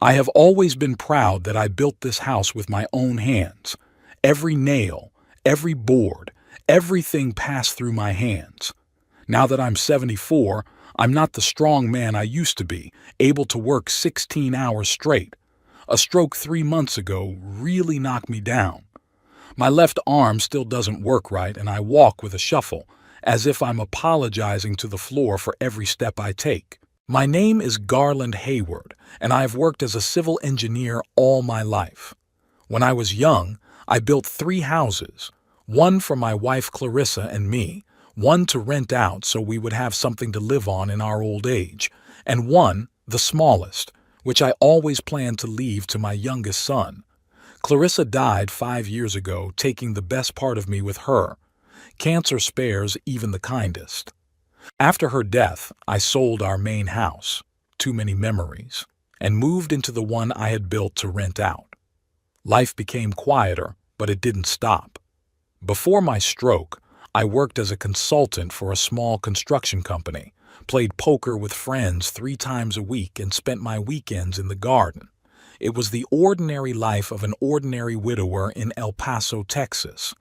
I have always been proud that I built this house with my own hands. Every nail, every board, everything passed through my hands. Now that I'm 74, I'm not the strong man I used to be, able to work 16 hours straight. A stroke 3 months ago really knocked me down. My left arm still doesn't work right, and I walk with a shuffle, as if I'm apologizing to the floor for every step I take. My name is Garland Hayward, and I have worked as a civil engineer all my life. When I was young, I built 3 houses, one for my wife Clarissa and me, one to rent out so we would have something to live on in our old age, and one, the smallest, which I always planned to leave to my youngest son. Clarissa died 5 years ago, taking the best part of me with her. Cancer spares even the kindest. After her death, I sold our main house, too many memories, and moved into the one I had built to rent out. Life became quieter, but it didn't stop. Before my stroke, I worked as a consultant for a small construction company, played poker with friends 3 times a week, and spent my weekends in the garden. It was the ordinary life of an ordinary widower in El Paso, Texas.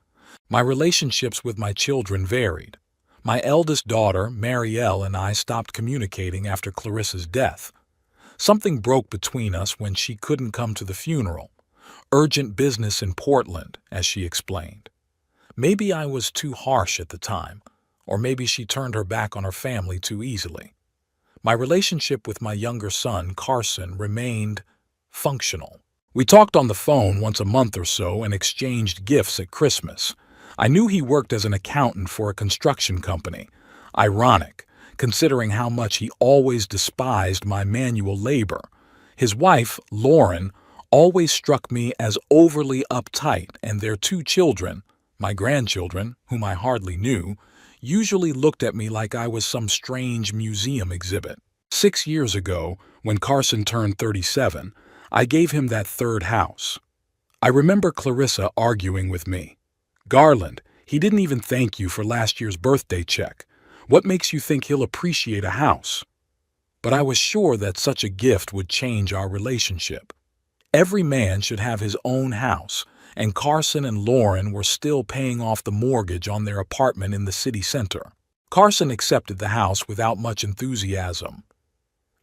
My relationships with my children varied. My eldest daughter, Marielle, and I stopped communicating after Clarissa's death. Something broke between us when she couldn't come to the funeral. Urgent business in Portland, as she explained. Maybe I was too harsh at the time, or maybe she turned her back on her family too easily. My relationship with my younger son, Carson, remained functional. We talked on the phone once a month or so and exchanged gifts at Christmas. I knew he worked as an accountant for a construction company. Ironic, considering how much he always despised my manual labor. His wife, Lauren, always struck me as overly uptight, and their 2 children, my grandchildren, whom I hardly knew, usually looked at me like I was some strange museum exhibit. 6 years ago, when Carson turned 37, I gave him that 3rd house. I remember Clarissa arguing with me. "Garland, he didn't even thank you for last year's birthday check. What makes you think he'll appreciate a house?" But I was sure that such a gift would change our relationship. Every man should have his own house, and Carson and Lauren were still paying off the mortgage on their apartment in the city center. Carson accepted the house without much enthusiasm.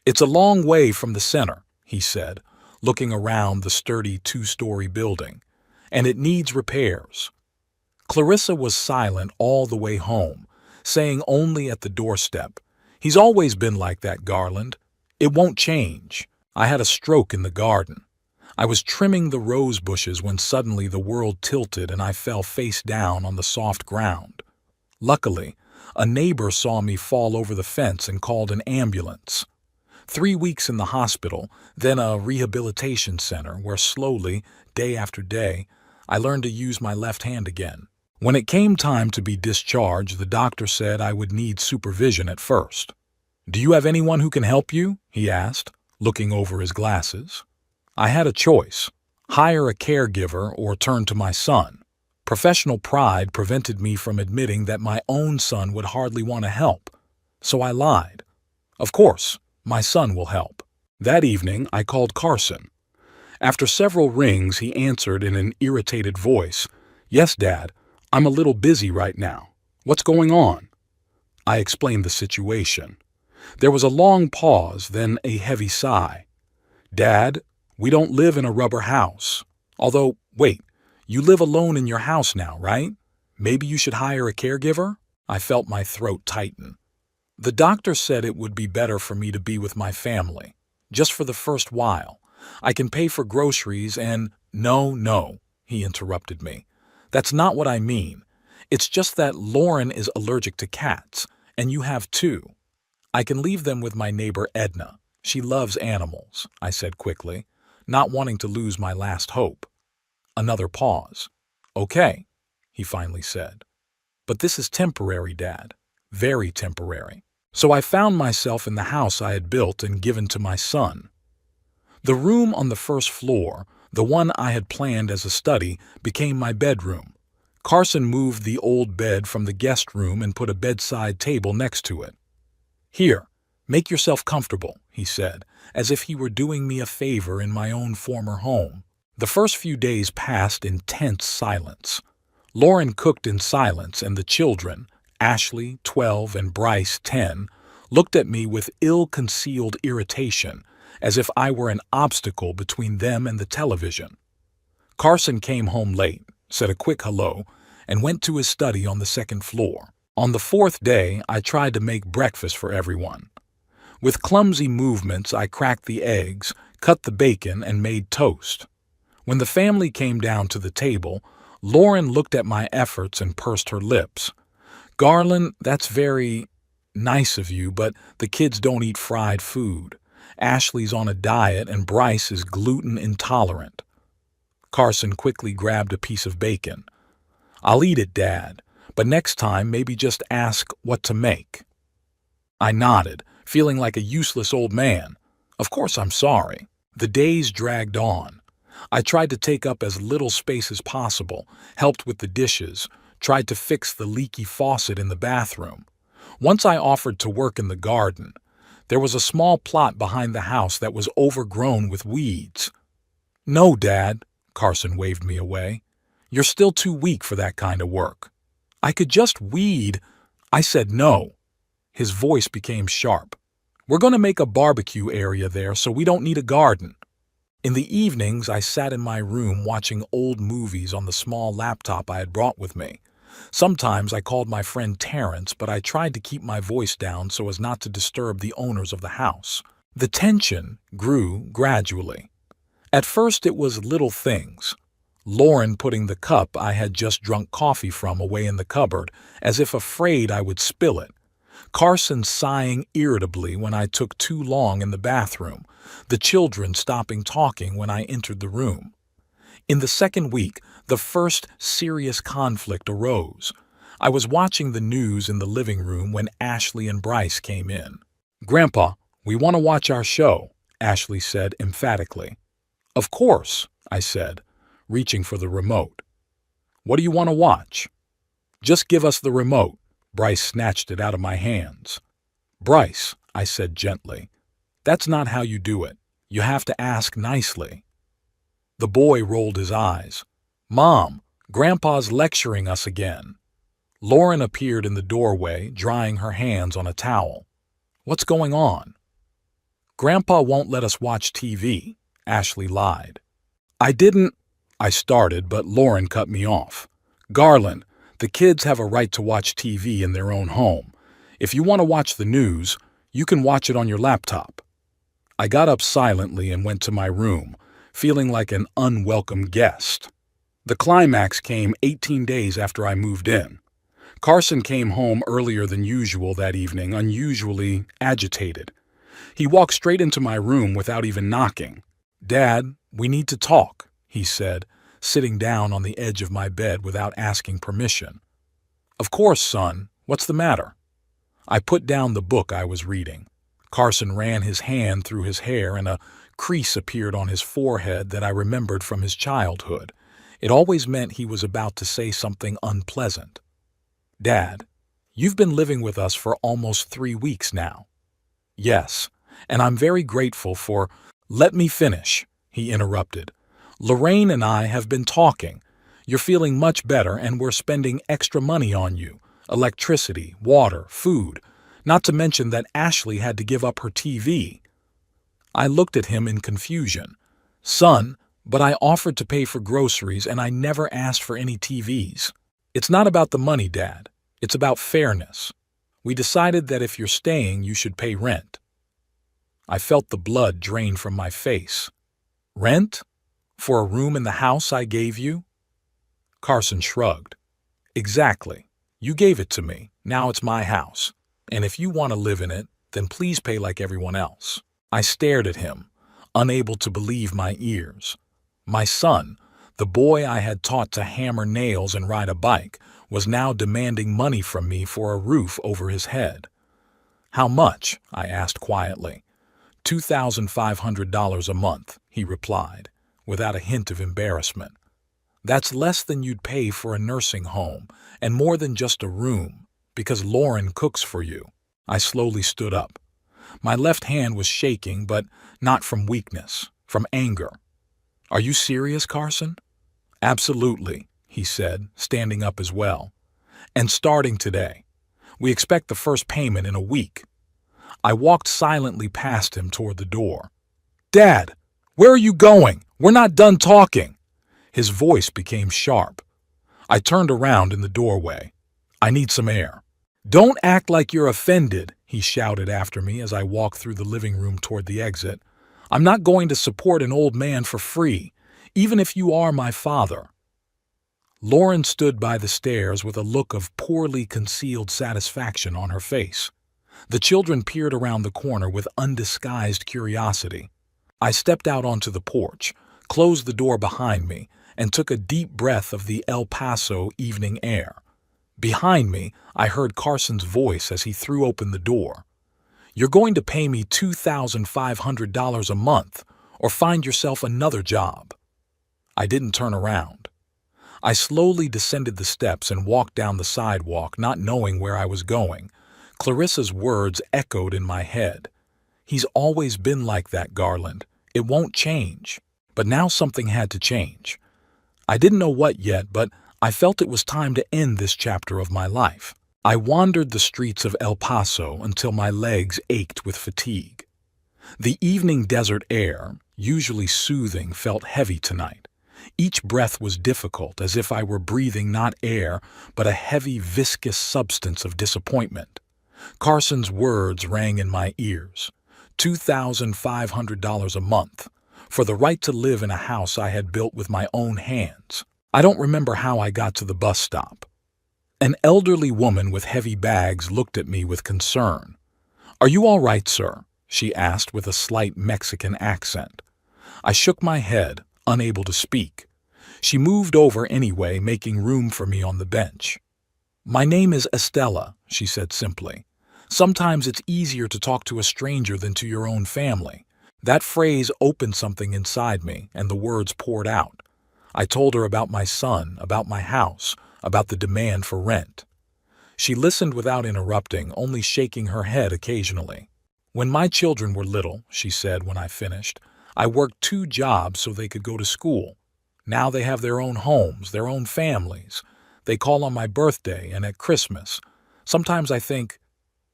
"It's a long way from the center," he said, looking around the sturdy 2-story building, "and it needs repairs." Clarissa was silent all the way home, saying only at the doorstep, "He's always been like that, Garland. It won't change." I had a stroke in the garden. I was trimming the rose bushes when suddenly the world tilted and I fell face down on the soft ground. Luckily, a neighbor saw me fall over the fence and called an ambulance. 3 weeks in the hospital, then a rehabilitation center where slowly, day after day, I learned to use my left hand again. When it came time to be discharged, the doctor said I would need supervision at first. "Do you have anyone who can help you?" he asked, looking over his glasses. I had a choice: hire a caregiver or turn to my son. Professional pride prevented me from admitting that my own son would hardly want to help, so I lied. "Of course, my son will help." That evening, I called Carson. After several rings, he answered in an irritated voice, "Yes, Dad, I'm a little busy right now. What's going on?" I explained the situation. There was a long pause, then a heavy sigh. "Dad, we don't live in a rubber house. Although, wait, you live alone in your house now, right? Maybe you should hire a caregiver?" I felt my throat tighten. "The doctor said it would be better for me to be with my family, just for the first while. I can pay for groceries and—" No, he interrupted me. "That's not what I mean. It's just that Lauren is allergic to cats, and you have 2. I can leave them with my neighbor Edna. She loves animals," I said quickly, not wanting to lose my last hope. Another pause. "Okay," he finally said. "But this is temporary, Dad. Very temporary." So I found myself in the house I had built and given to my son. The room on the first floor, the one I had planned as a study, became my bedroom. Carson moved the old bed from the guest room and put a bedside table next to it. "Here, Make yourself comfortable, he said, as if he were doing me a favor in my own former home. The first few days passed in tense silence. Lauren cooked in silence, and the children, Ashley, 12, and Bryce, 10, looked at me with ill-concealed irritation, as if I were an obstacle between them and the television. Carson came home late, said a quick hello, and went to his study on the second floor. On the fourth day, I tried to make breakfast for everyone. With clumsy movements, I cracked the eggs, cut the bacon, and made toast. When the family came down to the table, Lauren looked at my efforts and pursed her lips. "Garland, that's very nice of you, but the kids don't eat fried food. Ashley's on a diet and Bryce is gluten intolerant." Carson quickly grabbed a piece of bacon. "I'll eat it, Dad, but next time maybe just ask what to make." I nodded, feeling like a useless old man. Of course I'm sorry. The days dragged on. I tried to take up as little space as possible, helped with the dishes, tried to fix the leaky faucet in the bathroom. Once I offered to work in the garden. There was a small plot behind the house that was overgrown with weeds. "No, Dad," Carson waved me away. "You're still too weak for that kind of work." "I could just weed." I said no. His voice became sharp. "We're going to make a barbecue area there, so we don't need a garden." In the evenings, I sat in my room watching old movies on the small laptop I had brought with me. Sometimes I called my friend Terrence, but I tried to keep my voice down so as not to disturb the owners of the house. The tension grew gradually. At first it was little things. Lauren putting the cup I had just drunk coffee from away in the cupboard, as if afraid I would spill it. Carson sighing irritably when I took too long in the bathroom, the children stopping talking when I entered the room. In the second week, the first serious conflict arose. I was watching the news in the living room when Ashley and Bryce came in. "Grandpa, we want to watch our show," Ashley said emphatically. "Of course," I said, reaching for the remote. "What do you want to watch?" "Just give us the remote." Bryce snatched it out of my hands. "Bryce," I said gently, "that's not how you do it. You have to ask nicely." The boy rolled his eyes. "Mom, Grandpa's lecturing us again." Lauren appeared in the doorway, drying her hands on a towel. "What's going on?" "Grandpa won't let us watch TV," Ashley lied. I started, but Lauren cut me off. "Garland, the kids have a right to watch TV in their own home. If you want to watch the news, you can watch it on your laptop." I got up silently and went to my room, feeling like an unwelcome guest. The climax came 18 days after I moved in. Carson came home earlier than usual that evening, unusually agitated. He walked straight into my room without even knocking. "Dad, we need to talk," he said, sitting down on the edge of my bed without asking permission. "Of course, son. What's the matter?" I put down the book I was reading. Carson ran his hand through his hair and a crease appeared on his forehead that I remembered from his childhood. It always meant he was about to say something unpleasant. "Dad, you've been living with us for almost 3 weeks now." "Yes, and I'm very grateful for—" "Let me finish," he interrupted. "Lorraine and I have been talking. You're feeling much better and we're spending extra money on you. Electricity, water, food. Not to mention that Ashley had to give up her TV." I looked at him in confusion. "Son, but I offered to pay for groceries and I never asked for any TVs." "It's not about the money, Dad. It's about fairness. We decided that if you're staying, you should pay rent." I felt the blood drain from my face. "Rent? For a room in the house I gave you?" Carson shrugged. "Exactly. You gave it to me. Now it's my house. And if you want to live in it, then please pay like everyone else." I stared at him, unable to believe my ears. My son, the boy I had taught to hammer nails and ride a bike, was now demanding money from me for a roof over his head. "How much?" I asked quietly. $2,500 a month, he replied, without a hint of embarrassment. "That's less than you'd pay for a nursing home, and more than just a room, because Lauren cooks for you." I slowly stood up. My left hand was shaking, but not from weakness, from anger. "Are you serious, Carson?" "Absolutely," he said, standing up as well. "And starting today. We expect the first payment in a week." I walked silently past him toward the door. "Dad, where are you going? We're not done talking." His voice became sharp. I turned around in the doorway. "I need some air." "Don't act like you're offended," he shouted after me as I walked through the living room toward the exit. "I'm not going to support an old man for free, even if you are my father." Lauren stood by the stairs with a look of poorly concealed satisfaction on her face. The children peered around the corner with undisguised curiosity. I stepped out onto the porch, closed the door behind me, and took a deep breath of the El Paso evening air. Behind me, I heard Carson's voice as he threw open the door. "You're going to pay me $2,500 a month, or find yourself another job." I didn't turn around. I slowly descended the steps and walked down the sidewalk, not knowing where I was going. Clarissa's words echoed in my head. "He's always been like that, Garland. It won't change." But now something had to change. I didn't know what yet, but I felt it was time to end this chapter of my life. I wandered the streets of El Paso until my legs ached with fatigue. The evening desert air, usually soothing, felt heavy tonight. Each breath was difficult, as if I were breathing not air, but a heavy, viscous substance of disappointment. Carson's words rang in my ears. $2,500 a month, for the right to live in a house I had built with my own hands. I don't remember how I got to the bus stop. An elderly woman with heavy bags looked at me with concern. "Are you all right, sir?" she asked with a slight Mexican accent. I shook my head, unable to speak. She moved over anyway, making room for me on the bench. "My name is Estella," she said simply. "Sometimes it's easier to talk to a stranger than to your own family." That phrase opened something inside me, and the words poured out. I told her about my son, about my house, about the demand for rent. She listened without interrupting, only shaking her head occasionally. "When my children were little," she said when I finished, "I worked 2 jobs so they could go to school. Now they have their own homes, their own families. They call on my birthday and at Christmas. Sometimes I think,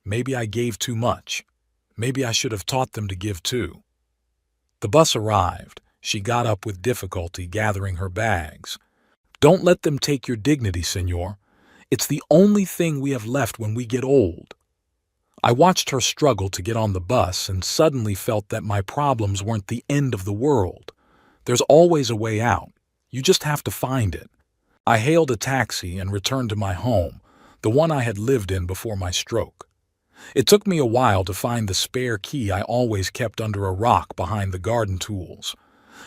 maybe I gave too much. Maybe I should have taught them to give too." The bus arrived. She got up with difficulty, gathering her bags. "Don't let them take your dignity, senor. It's the only thing we have left when we get old." I watched her struggle to get on the bus and suddenly felt that my problems weren't the end of the world. There's always a way out. You just have to find it. I hailed a taxi and returned to my home, the one I had lived in before my stroke. It took me a while to find the spare key I always kept under a rock behind the garden tools.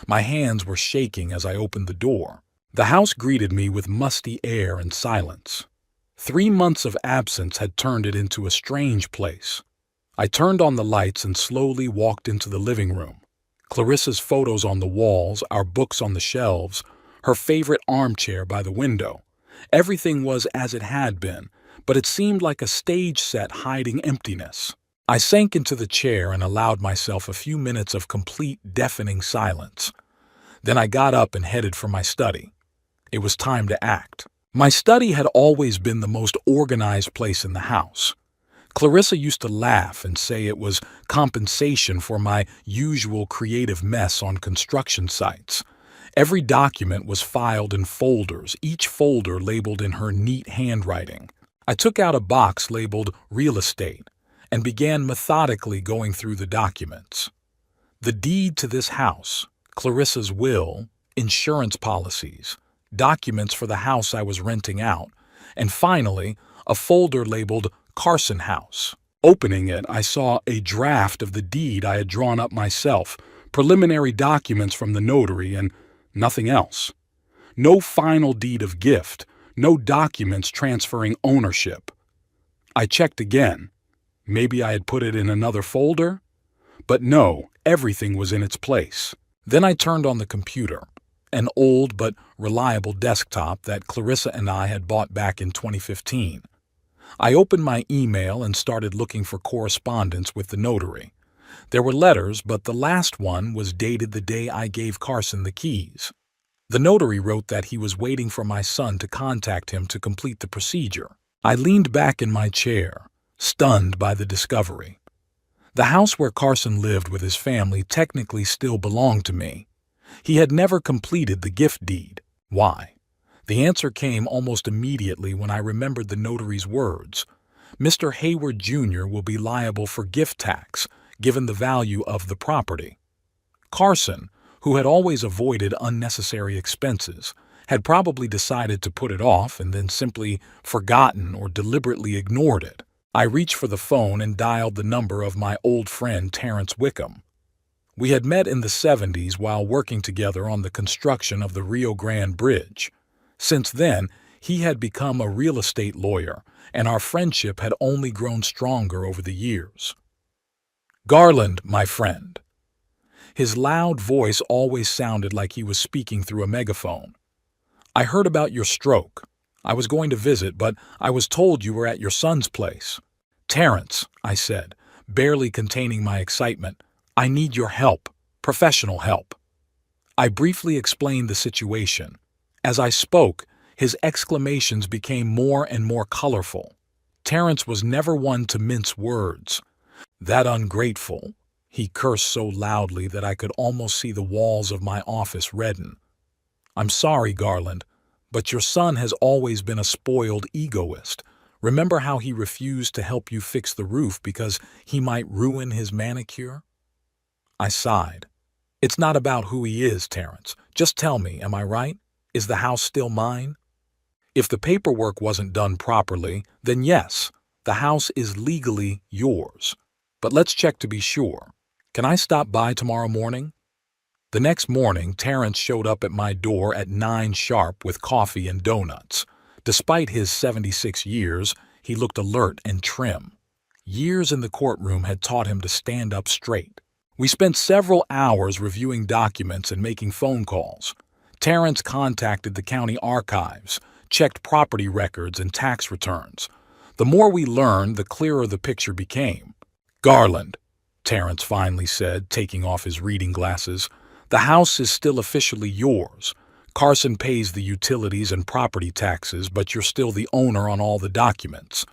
My hands were shaking as I opened the door. The house greeted me with musty air and silence. 3 months of absence had turned it into a strange place. I turned on the lights and slowly walked into the living room. Clarissa's photos on the walls, our books on the shelves, her favorite armchair by the window. Everything was as it had been, but it seemed like a stage set hiding emptiness. I sank into the chair and allowed myself a few minutes of complete, deafening silence. Then I got up and headed for my study. It was time to act. My study had always been the most organized place in the house. Clarissa used to laugh and say it was compensation for my usual creative mess on construction sites. Every document was filed in folders, each folder labeled in her neat handwriting. I took out a box labeled Real Estate and began methodically going through the documents. The deed to this house, Clarissa's will, insurance policies, documents for the house I was renting out, and finally, a folder labeled Carson House. Opening it, I saw a draft of the deed I had drawn up myself, preliminary documents from the notary, and nothing else. No final deed of gift, no documents transferring ownership. I checked again. Maybe I had put it in another folder? But no, everything was in its place. Then I turned on the computer, an old but reliable desktop that Clarissa and I had bought back in 2015. I opened my email and started looking for correspondence with the notary. There were letters, but the last one was dated the day I gave Carson the keys. The notary wrote that he was waiting for my son to contact him to complete the procedure. I leaned back in my chair, stunned by the discovery. The house where Carson lived with his family technically still belonged to me. He had never completed the gift deed. Why? The answer came almost immediately when I remembered the notary's words. Mr. Hayward Jr. will be liable for gift tax, given the value of the property. Carson, who had always avoided unnecessary expenses, had probably decided to put it off and then simply forgotten or deliberately ignored it. I reached for the phone and dialed the number of my old friend Terrence Wickham. We had met in the 70s while working together on the construction of the Rio Grande Bridge. Since then, he had become a real estate lawyer, and our friendship had only grown stronger over the years. "Garland, my friend." His loud voice always sounded like he was speaking through a megaphone. "I heard about your stroke. I was going to visit, but I was told you were at your son's place." "Terrence," I said, barely containing my excitement, "I need your help, professional help." I briefly explained the situation. As I spoke, his exclamations became more and more colorful. Terrence was never one to mince words. "That ungrateful," he cursed so loudly that I could almost see the walls of my office redden. "I'm sorry, Garland, but your son has always been a spoiled egoist. Remember how he refused to help you fix the roof because he might ruin his manicure?" I sighed. "It's not about who he is, Terrence. Just tell me, am I right? Is the house still mine?" "If the paperwork wasn't done properly, then yes, the house is legally yours. But let's check to be sure. Can I stop by tomorrow morning?" The next morning, Terrence showed up at my door at 9 sharp with coffee and donuts. Despite his 76 years, he looked alert and trim. Years in the courtroom had taught him to stand up straight. We spent several hours reviewing documents and making phone calls. Terrence contacted the county archives, checked property records and tax returns. The more we learned, the clearer the picture became. "Garland," Terrence finally said, taking off his reading glasses, "the house is still officially yours. Carson pays the utilities and property taxes, but you're still the owner on all the documents."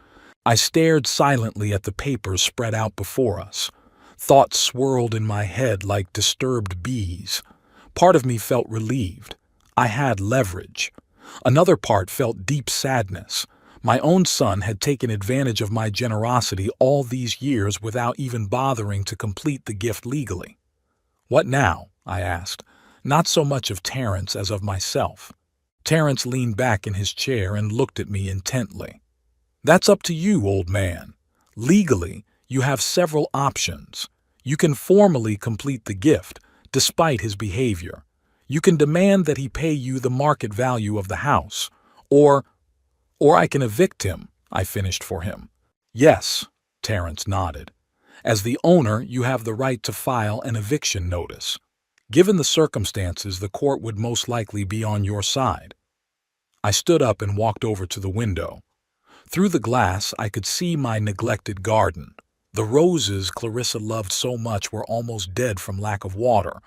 I stared silently at the papers spread out before us. Thoughts swirled in my head like disturbed bees. Part of me felt relieved. I had leverage. Another part felt deep sadness. My own son had taken advantage of my generosity all these years without even bothering to complete the gift legally. "What now?" I asked, not so much of Terrence as of myself. Terrence leaned back in his chair and looked at me intently. "That's up to you, old man. Legally, you have several options. You can formally complete the gift, despite his behavior. You can demand that he pay you the market value of the house, or I can evict him," I finished for him. "Yes," Terrence nodded. "As the owner, you have the right to file an eviction notice. Given the circumstances, the court would most likely be on your side." I stood up and walked over to the window. Through the glass, I could see my neglected garden. The roses Clarissa loved so much were almost dead from lack of water,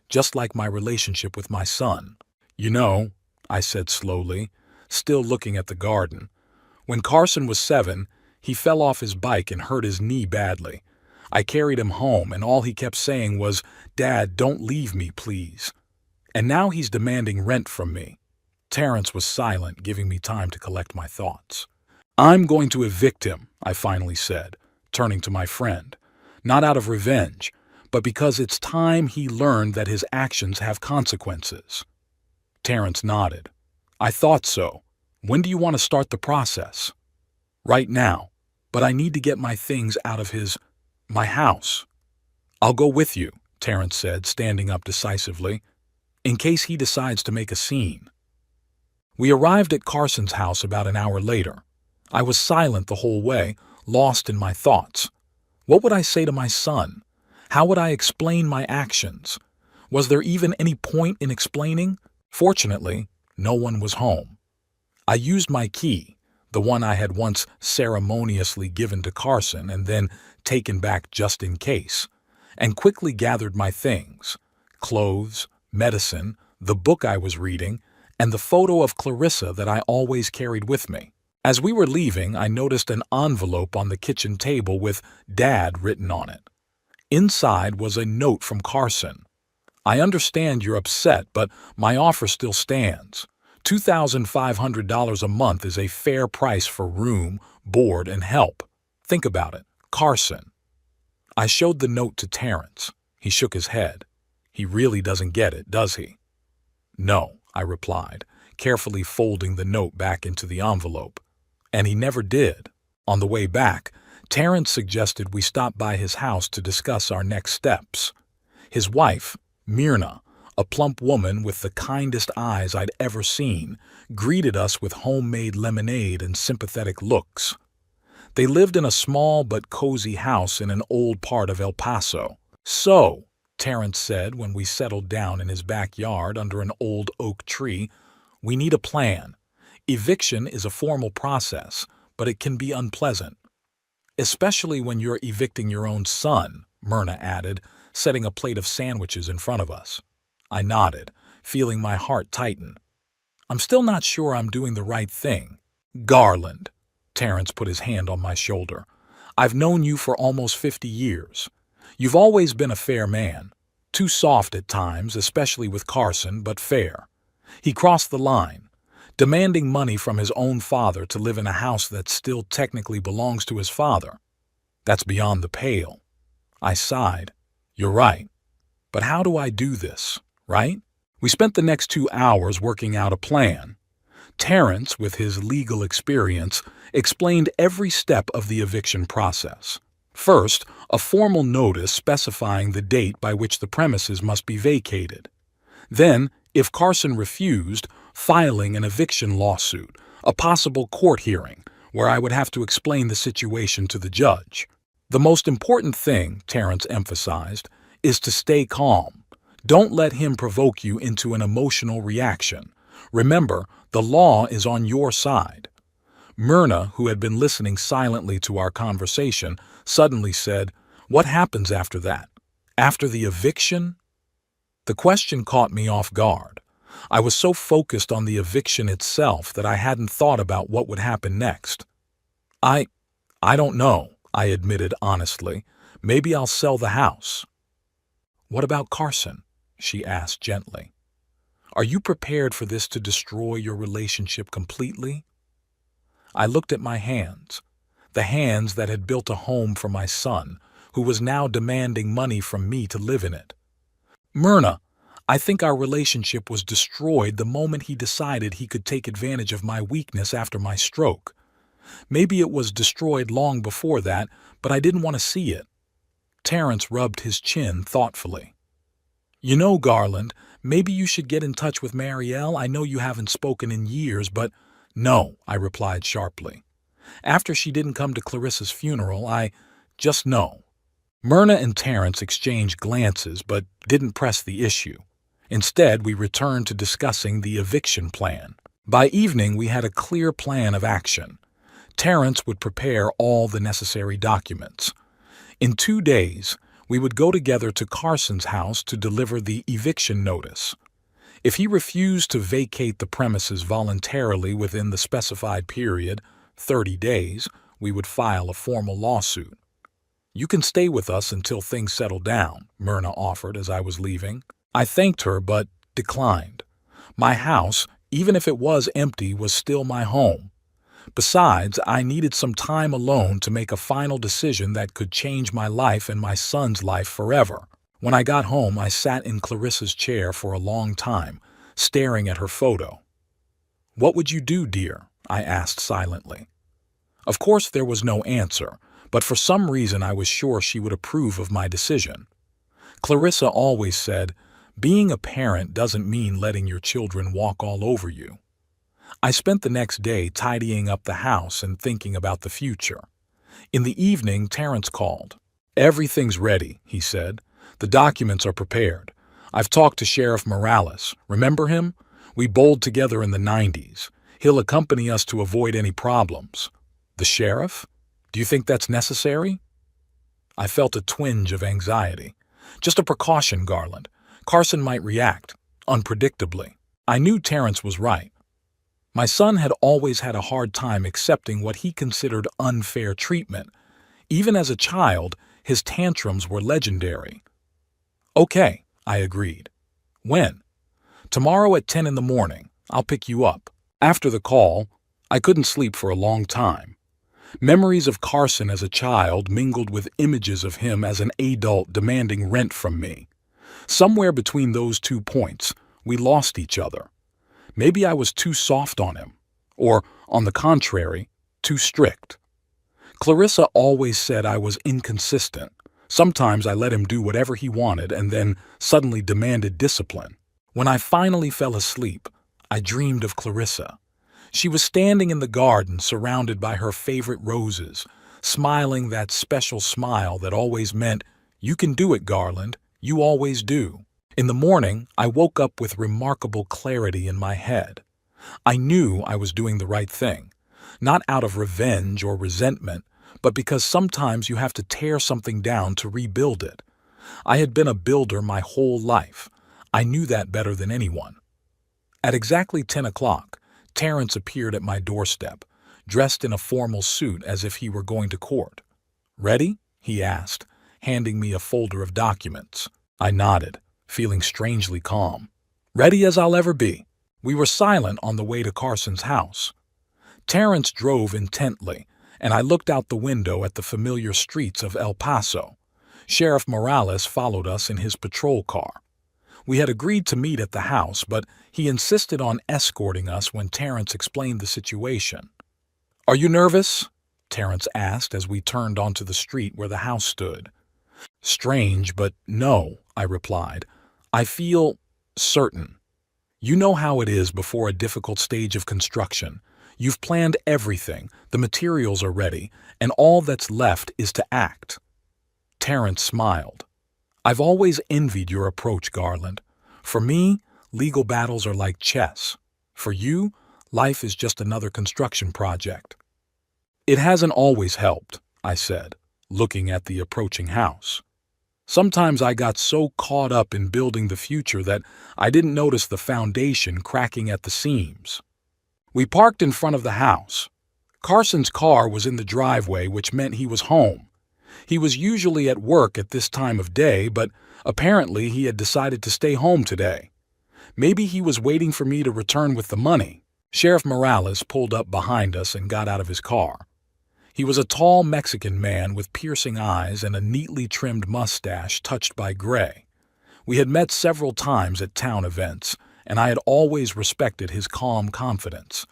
just like my relationship with my son. "You know," I said slowly, still looking at the garden, "when Carson was 7, he fell off his bike and hurt his knee badly. I carried him home, and all he kept saying was, 'Dad, don't leave me, please.' And now he's demanding rent from me." Terrence was silent, giving me time to collect my thoughts. "I'm going to evict him," I finally said, turning to my friend. "Not out of revenge, but because it's time he learned that his actions have consequences." Terrence nodded. "I thought so. When do you want to start the process?" "Right now, but I need to get my things out of my house." "I'll go with you," Terrence said, standing up decisively, "in case he decides to make a scene." We arrived at Carson's house about an hour later. I was silent the whole way, lost in my thoughts. What would I say to my son? How would I explain my actions? Was there even any point in explaining? Fortunately, no one was home. I used my key, the one I had once ceremoniously given to Carson and then taken back just in case, and quickly gathered my things: clothes, medicine, the book I was reading, and the photo of Clarissa that I always carried with me. As we were leaving, I noticed an envelope on the kitchen table with "Dad" written on it. Inside was a note from Carson. "I understand you're upset, but my offer still stands. $2,500 a month is a fair price for room, board, and help. Think about it. Carson." I showed the note to Terrence. He shook his head. "He really doesn't get it, does he?" "No," I replied, carefully folding the note back into the envelope. And he never did. On the way back, Terrence suggested we stop by his house to discuss our next steps. His wife, Myrna, a plump woman with the kindest eyes I'd ever seen, greeted us with homemade lemonade and sympathetic looks. They lived in a small but cozy house in an old part of El Paso. "So," Terrence said when we settled down in his backyard under an old oak tree, "we need a plan. Eviction is a formal process, but it can be unpleasant. Especially when you're evicting your own son," Myrna added, setting a plate of sandwiches in front of us. I nodded, feeling my heart tighten. "I'm still not sure I'm doing the right thing." "Garland," Terrence put his hand on my shoulder, "I've known you for almost 50 years. You've always been a fair man. Too soft at times, especially with Carson, but fair. He crossed the line, demanding money from his own father to live in a house that still technically belongs to his father. That's beyond the pale." I sighed. "You're right. But how do I do this, right?" We spent the next 2 hours working out a plan. Terrence, with his legal experience, explained every step of the eviction process. First, a formal notice specifying the date by which the premises must be vacated. Then, if Carson refused, filing an eviction lawsuit, a possible court hearing, where I would have to explain the situation to the judge. "The most important thing," Terrence emphasized, "is to stay calm. Don't let him provoke you into an emotional reaction. Remember, the law is on your side." Myrna, who had been listening silently to our conversation, suddenly said, "What happens after that? After the eviction?" The question caught me off guard. I was so focused on the eviction itself that I hadn't thought about what would happen next. I don't know," I admitted honestly. "Maybe I'll sell the house." "What about Carson?" she asked gently. "Are you prepared for this to destroy your relationship completely?" I looked at my hands, the hands that had built a home for my son, who was now demanding money from me to live in it. "Myrna, I think our relationship was destroyed the moment he decided he could take advantage of my weakness after my stroke. Maybe it was destroyed long before that, but I didn't want to see it." Terrence rubbed his chin thoughtfully. "You know, Garland, maybe you should get in touch with Marielle. I know you haven't spoken in years, but—" "No," I replied sharply. "After she didn't come to Clarissa's funeral, I just know." Myrna and Terrence exchanged glances but didn't press the issue. Instead, we returned to discussing the eviction plan. By evening, we had a clear plan of action. Terrence would prepare all the necessary documents. In 2 days, we would go together to Carson's house to deliver the eviction notice. If he refused to vacate the premises voluntarily within the specified period, 30 days, we would file a formal lawsuit. "You can stay with us until things settle down," Myrna offered as I was leaving. I thanked her but declined. My house, even if it was empty, was still my home. Besides, I needed some time alone to make a final decision that could change my life and my son's life forever. When I got home, I sat in Clarissa's chair for a long time, staring at her photo. "What would you do, dear?" I asked silently. Of course, there was no answer, but for some reason I was sure she would approve of my decision. Clarissa always said, "Being a parent doesn't mean letting your children walk all over you." I spent the next day tidying up the house and thinking about the future. In the evening, Terrence called. "Everything's ready," he said. "The documents are prepared. I've talked to Sheriff Morales. Remember him? We bowled together in the 90s. He'll accompany us to avoid any problems. The sheriff? Do you think that's necessary? I felt a twinge of anxiety. Just a precaution, Garland. Carson might react, unpredictably. I knew Terrence was right. My son had always had a hard time accepting what he considered unfair treatment. Even as a child, his tantrums were legendary. Okay, I agreed. When? Tomorrow at 10 in the morning. I'll pick you up. After the call, I couldn't sleep for a long time. Memories of Carson as a child mingled with images of him as an adult demanding rent from me. Somewhere between those 2 points, we lost each other. Maybe I was too soft on him, or, on the contrary, too strict. Clarissa always said I was inconsistent. Sometimes I let him do whatever he wanted and then suddenly demanded discipline. When I finally fell asleep, I dreamed of Clarissa. She was standing in the garden surrounded by her favorite roses, smiling that special smile that always meant, "You can do it, Garland. You always do." In the morning, I woke up with remarkable clarity in my head. I knew I was doing the right thing, not out of revenge or resentment, but because sometimes you have to tear something down to rebuild it. I had been a builder my whole life. I knew that better than anyone. At exactly 10 o'clock, Terrence appeared at my doorstep, dressed in a formal suit as if he were going to court. "Ready?" he asked, handing me a folder of documents. I nodded, feeling strangely calm. "Ready as I'll ever be." We were silent on the way to Carson's house. Terrence drove intently, and I looked out the window at the familiar streets of El Paso. Sheriff Morales followed us in his patrol car. We had agreed to meet at the house, but he insisted on escorting us when Terrence explained the situation. "Are you nervous?" Terrence asked as we turned onto the street where the house stood. "Strange, but no," I replied. "I feel certain. You know how it is before a difficult stage of construction. You've planned everything, the materials are ready, and all that's left is to act." Terrence smiled. "I've always envied your approach, Garland. For me, legal battles are like chess. For you, life is just another construction project." "It hasn't always helped," I said, looking at the approaching house. "Sometimes I got so caught up in building the future that I didn't notice the foundation cracking at the seams." We parked in front of the house. Carson's car was in the driveway, which meant he was home. He was usually at work at this time of day, but apparently he had decided to stay home today. Maybe he was waiting for me to return with the money. Sheriff Morales pulled up behind us and got out of his car. He was a tall Mexican man with piercing eyes and a neatly trimmed mustache touched by gray. We had met several times at town events, and I had always respected his calm confidence.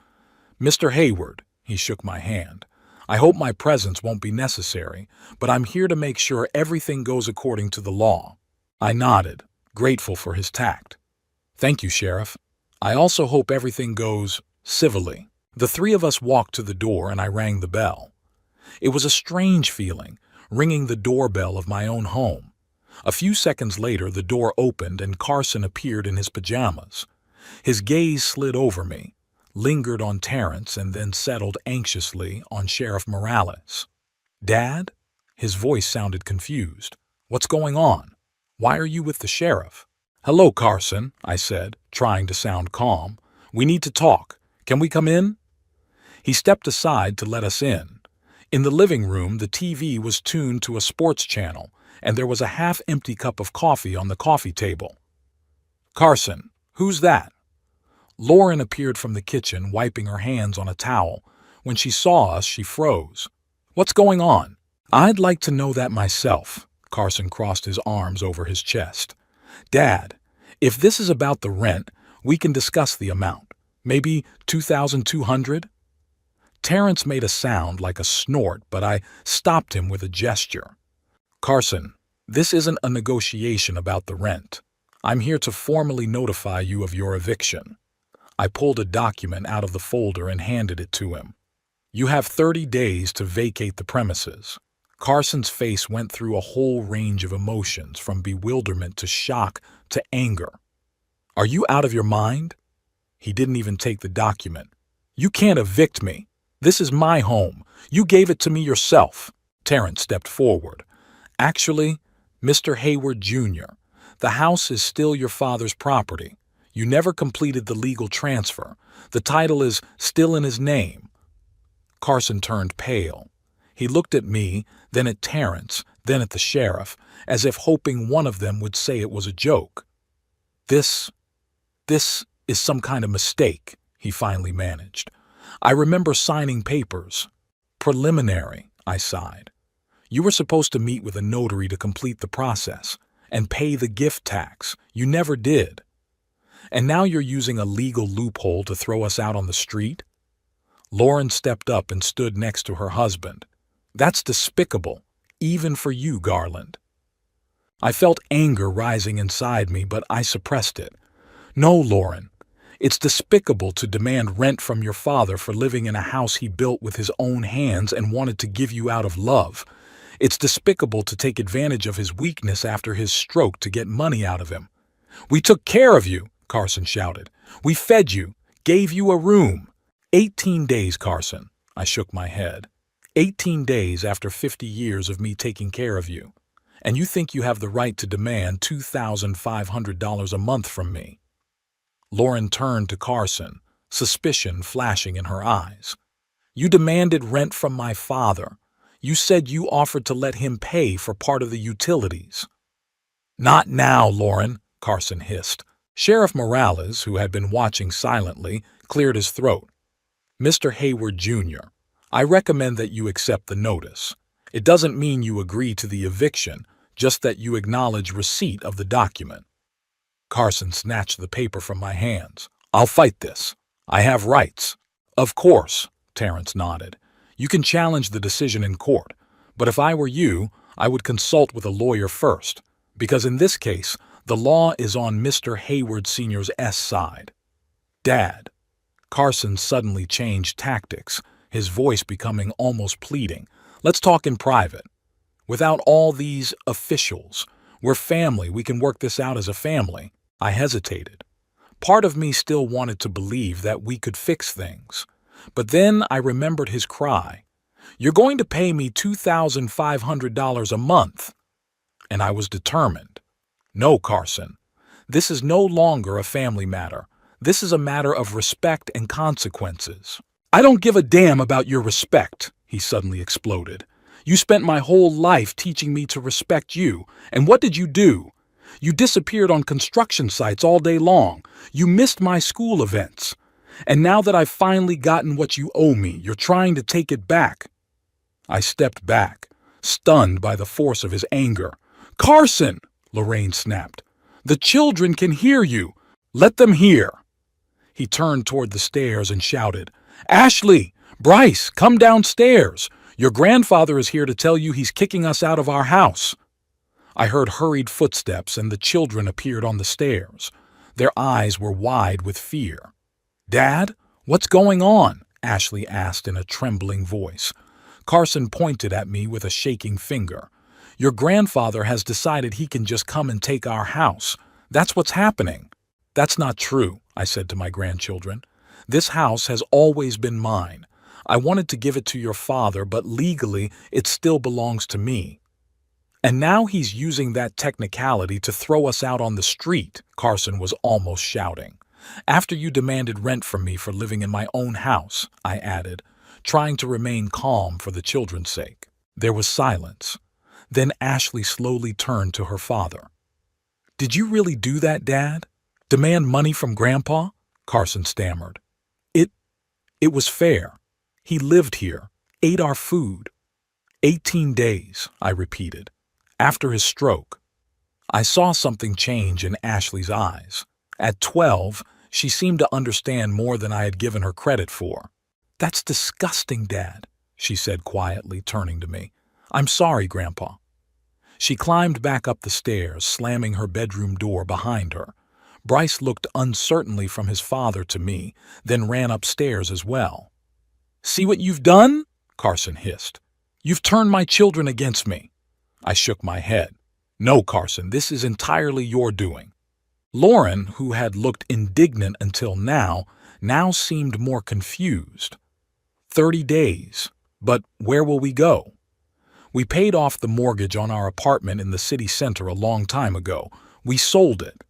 "Mr. Hayward," he shook my hand. "I hope my presence won't be necessary, but I'm here to make sure everything goes according to the law." I nodded, grateful for his tact. "Thank you, Sheriff. I also hope everything goes civilly." The 3 of us walked to the door and I rang the bell. It was a strange feeling, ringing the doorbell of my own home. A few seconds later, the door opened and Carson appeared in his pajamas. His gaze slid over me, lingered on Terrence, and then settled anxiously on Sheriff Morales. "Dad?" His voice sounded confused. "What's going on? Why are you with the sheriff?" "Hello, Carson," I said, trying to sound calm. "We need to talk. Can we come in?" He stepped aside to let us in. In the living room, the TV was tuned to a sports channel, and there was a half-empty cup of coffee on the coffee table. "Carson, who's that?" Lauren appeared from the kitchen, wiping her hands on a towel. When she saw us, she froze. "What's going on?" "I'd like to know that myself." Carson crossed his arms over his chest. "Dad, if this is about the rent, we can discuss the amount. Maybe $2,200? Terrence made a sound like a snort, but I stopped him with a gesture. "Carson, this isn't a negotiation about the rent. I'm here to formally notify you of your eviction." I pulled a document out of the folder and handed it to him. "You have 30 days to vacate the premises." Carson's face went through a whole range of emotions, from bewilderment to shock to anger. "Are you out of your mind?" He didn't even take the document. You can't evict me. This is my home. You gave it to me yourself. Terrence stepped forward. Actually, Mr. Hayward Jr., the house is still your father's property. You never completed the legal transfer. The title is still in his name. Carson turned pale. He looked at me, then at Terrence, then at the sheriff, as if hoping one of them would say it was a joke. This is some kind of mistake, he finally managed. I remember signing papers. Preliminary, I sighed. You were supposed to meet with a notary to complete the process and pay the gift tax. You never did. And now you're using a legal loophole to throw us out on the street? Lauren stepped up and stood next to her husband. That's despicable, even for you, Garland. I felt anger rising inside me, but I suppressed it. No, Lauren. It's despicable to demand rent from your father for living in a house he built with his own hands and wanted to give you out of love. It's despicable to take advantage of his weakness after his stroke to get money out of him. We took care of you, Carson shouted. We fed you, gave you a room. 18 days, Carson. I shook my head. 18 days after 50 years of me taking care of you. And you think you have the right to demand $2,500 a month from me. Lauren turned to Carson, suspicion flashing in her eyes. You demanded rent from my father. You said you offered to let him pay for part of the utilities. Not now, Lauren, Carson hissed. Sheriff Morales, who had been watching silently, cleared his throat. Mr. Hayward Jr., I recommend that you accept the notice. It doesn't mean you agree to the eviction, just that you acknowledge receipt of the document. Carson snatched the paper from my hands. I'll fight this. I have rights. Of course, Terrence nodded. You can challenge the decision in court, but if I were you, I would consult with a lawyer first, because in this case, the law is on Mr. Hayward Sr.'s side. Dad. Carson suddenly changed tactics, his voice becoming almost pleading. Let's talk in private. Without all these officials, we're family, we can work this out as a family. I hesitated. Part of me still wanted to believe that we could fix things. But then I remembered his cry. You're going to pay me $2,500 a month. And I was determined. No, Carson. This is no longer a family matter. This is a matter of respect and consequences. I don't give a damn about your respect, he suddenly exploded. You spent my whole life teaching me to respect you, and what did you do? You disappeared on construction sites all day long. You missed my school events. And now that I've finally gotten what you owe me, you're trying to take it back. I stepped back, stunned by the force of his anger. Carson, Lorraine snapped. The children can hear you. Let them hear. He turned toward the stairs and shouted, Ashley, Bryce, come downstairs. Your grandfather is here to tell you he's kicking us out of our house. I heard hurried footsteps and the children appeared on the stairs. Their eyes were wide with fear. Dad, what's going on? Ashley asked in a trembling voice. Carson pointed at me with a shaking finger. Your grandfather has decided he can just come and take our house. That's what's happening. That's not true, I said to my grandchildren. This house has always been mine. I wanted to give it to your father, but legally it still belongs to me. And now he's using that technicality to throw us out on the street, Carson was almost shouting. After you demanded rent from me for living in my own house, I added, trying to remain calm for the children's sake. There was silence. Then Ashley slowly turned to her father. Did you really do that, Dad? Demand money from Grandpa? Carson stammered. It was fair. He lived here, ate our food. 18 days, I repeated. After his stroke. I saw something change in Ashley's eyes. At 12, she seemed to understand more than I had given her credit for. That's disgusting, Dad, she said quietly, turning to me. I'm sorry, Grandpa. She climbed back up the stairs, slamming her bedroom door behind her. Bryce looked uncertainly from his father to me, then ran upstairs as well. See what you've done? Carson hissed. You've turned my children against me. I shook my head. No, Carson, this is entirely your doing. Lauren, who had looked indignant until now now seemed more confused. 30 days. But where will we go? We paid off the mortgage on our apartment in the city center a long time ago. We sold it.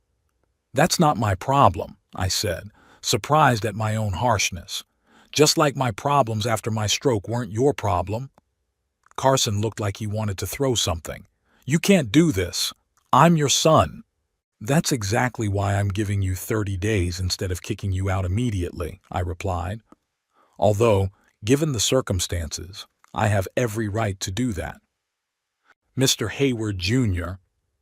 That's not my problem, I said, surprised at my own harshness. Just like my problems after my stroke weren't your problem. Carson looked like he wanted to throw something. You can't do this. I'm your son. That's exactly why I'm giving you 30 days instead of kicking you out immediately, I replied. Although, given the circumstances, I have every right to do that. Mr. Hayward, Jr.,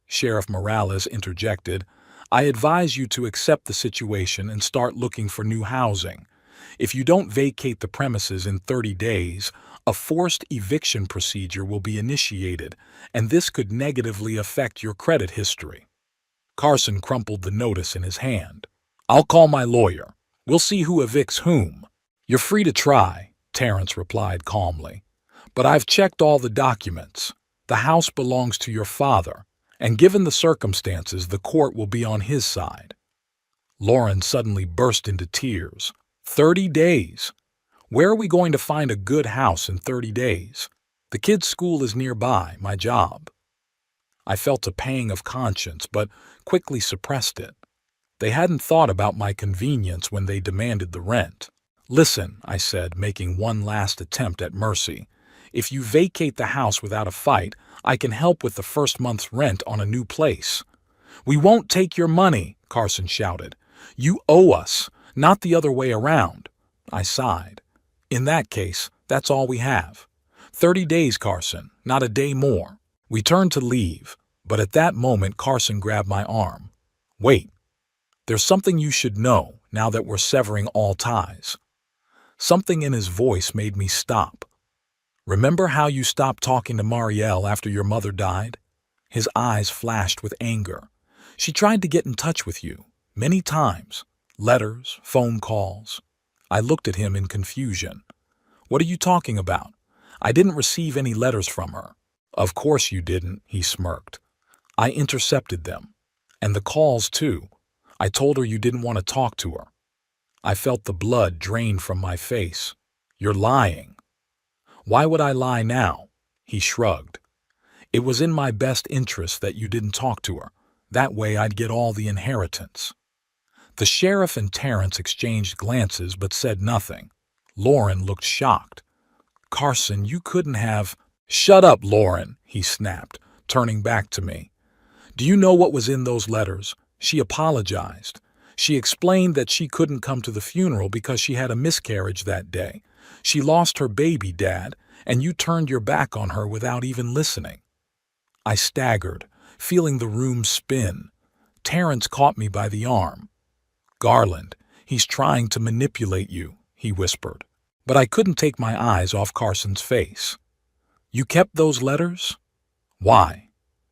Sheriff Morales interjected, I advise you to accept the situation and start looking for new housing. If you don't vacate the premises in 30 days, a forced eviction procedure will be initiated, and this could negatively affect your credit history. Carson crumpled the notice in his hand. I'll call my lawyer. We'll see who evicts whom. You're free to try, Terrence replied calmly. But I've checked all the documents. The house belongs to your father, and given the circumstances, the court will be on his side. Lauren suddenly burst into tears. 30 days? Where are we going to find a good house in 30 days? The kids' school is nearby, my job. I felt a pang of conscience, but quickly suppressed it. They hadn't thought about my convenience when they demanded the rent. Listen, I said, making one last attempt at mercy. If you vacate the house without a fight, I can help with the first month's rent on a new place. We won't take your money, Carson shouted. You owe us, not the other way around. I sighed. In that case, that's all we have. 30 days, Carson, not a day more. We turned to leave, but at that moment Carson grabbed my arm. Wait, there's something you should know now that we're severing all ties. Something in his voice made me stop. Remember how you stopped talking to Marielle after your mother died? His eyes flashed with anger. She tried to get in touch with you, many times. Letters, phone calls. I looked at him in confusion. What are you talking about? I didn't receive any letters from her. Of course you didn't, he smirked. I intercepted them. And the calls, too. I told her you didn't want to talk to her. I felt the blood drain from my face. You're lying. Why would I lie now? He shrugged. It was in my best interest that you didn't talk to her. That way I'd get all the inheritance. The sheriff and Terrence exchanged glances but said nothing. Lauren looked shocked. Carson, you couldn't have... Shut up, Lauren, he snapped, turning back to me. Do you know what was in those letters? She apologized. She explained that she couldn't come to the funeral because she had a miscarriage that day. She lost her baby, Dad, and you turned your back on her without even listening. I staggered, feeling the room spin. Terrence caught me by the arm. Garland, he's trying to manipulate you, he whispered. But I couldn't take my eyes off Carson's face. You kept those letters? Why?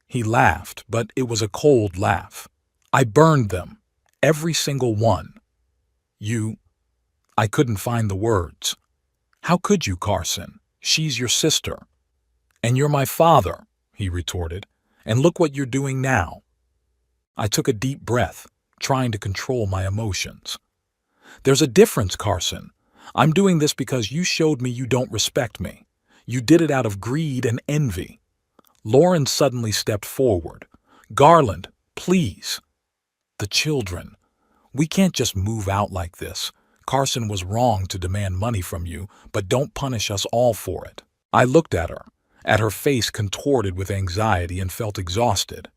He laughed, but it was a cold laugh. I burned them. Every single one. I couldn't find the words. How could you, Carson? She's your sister. And you're my father, he retorted. And look what you're doing now. I took a deep breath, trying to control my emotions. There's a difference, Carson. I'm doing this because you showed me you don't respect me. You did it out of greed and envy. Lauren suddenly stepped forward. Garland, please. The children. We can't just move out like this. Carson was wrong to demand money from you, but don't punish us all for it. I looked at her face contorted with anxiety, and felt exhausted.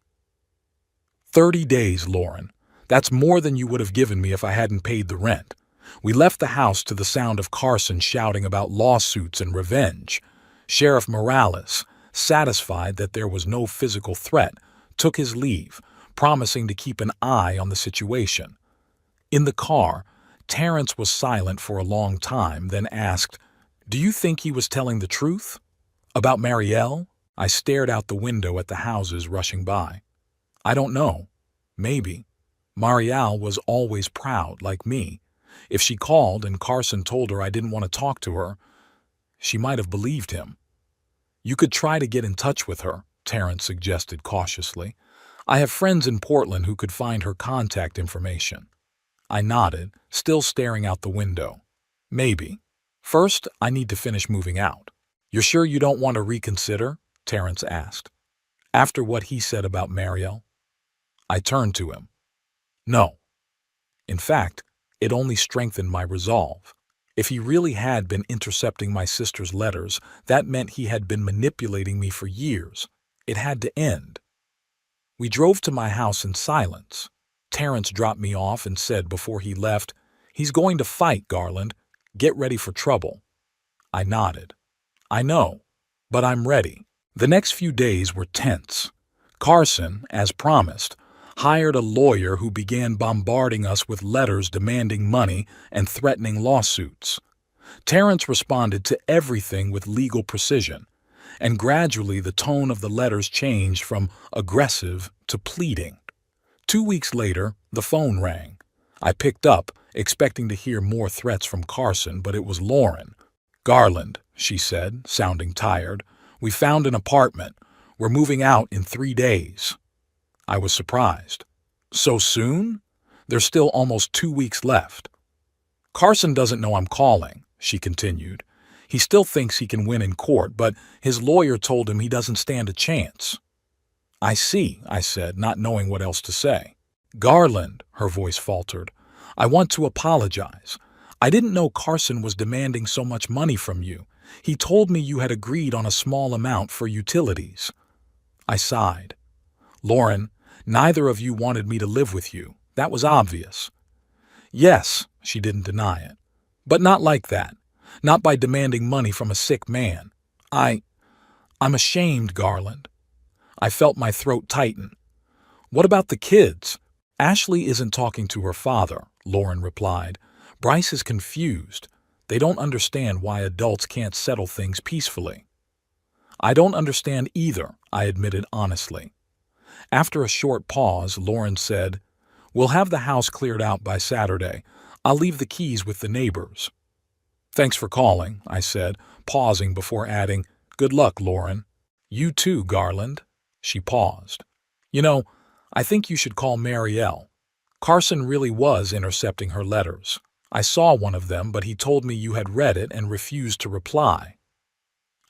30 days, Lauren. That's more than you would have given me if I hadn't paid the rent. We left the house to the sound of Carson shouting about lawsuits and revenge. Sheriff Morales, satisfied that there was no physical threat, took his leave, promising to keep an eye on the situation. In the car, Terrence was silent for a long time, then asked, Do you think he was telling the truth? About Marielle? I stared out the window at the houses rushing by. I don't know. Maybe. Marielle was always proud, like me. If she called and Carson told her I didn't want to talk to her, she might have believed him. You could try to get in touch with her, Terrence suggested cautiously. I have friends in Portland who could find her contact information. I nodded, still staring out the window. Maybe. First, I need to finish moving out. You're sure you don't want to reconsider? Terrence asked. After what he said about Mariel? I turned to him. No. In fact, it only strengthened my resolve. If he really had been intercepting my sister's letters, that meant he had been manipulating me for years. It had to end. We drove to my house in silence. Terrence dropped me off and said before he left, "He's going to fight, Garland. Get ready for trouble." I nodded. I know, but I'm ready. The next few days were tense. Carson, as promised, hired a lawyer who began bombarding us with letters demanding money and threatening lawsuits. Terrence responded to everything with legal precision, and gradually the tone of the letters changed from aggressive to pleading. 2 weeks later, the phone rang. I picked up, expecting to hear more threats from Carson, but it was Lauren. "Garland," she said, sounding tired, "we found an apartment. We're moving out in 3 days." I was surprised. So soon? There's still almost 2 weeks left. "Carson doesn't know I'm calling," she continued. "He still thinks he can win in court, but his lawyer told him he doesn't stand a chance." "I see," I said, not knowing what else to say. "Garland," her voice faltered, "I want to apologize. I didn't know Carson was demanding so much money from you. He told me you had agreed on a small amount for utilities." I sighed. "Lauren, neither of you wanted me to live with you. That was obvious." "Yes," she didn't deny it. "But not like that. Not by demanding money from a sick man. I'm ashamed, Garland." I felt my throat tighten. "What about the kids?" "Ashley isn't talking to her father," Lauren replied. "Bryce is confused. They don't understand why adults can't settle things peacefully." "I don't understand either," I admitted honestly. After a short pause, Lauren said, "We'll have the house cleared out by Saturday. I'll leave the keys with the neighbors." "Thanks for calling," I said, pausing before adding, "Good luck, Lauren." "You too, Garland." She paused. "You know, I think you should call Mariel. Carson really was intercepting her letters. I saw one of them, but he told me you had read it and refused to reply."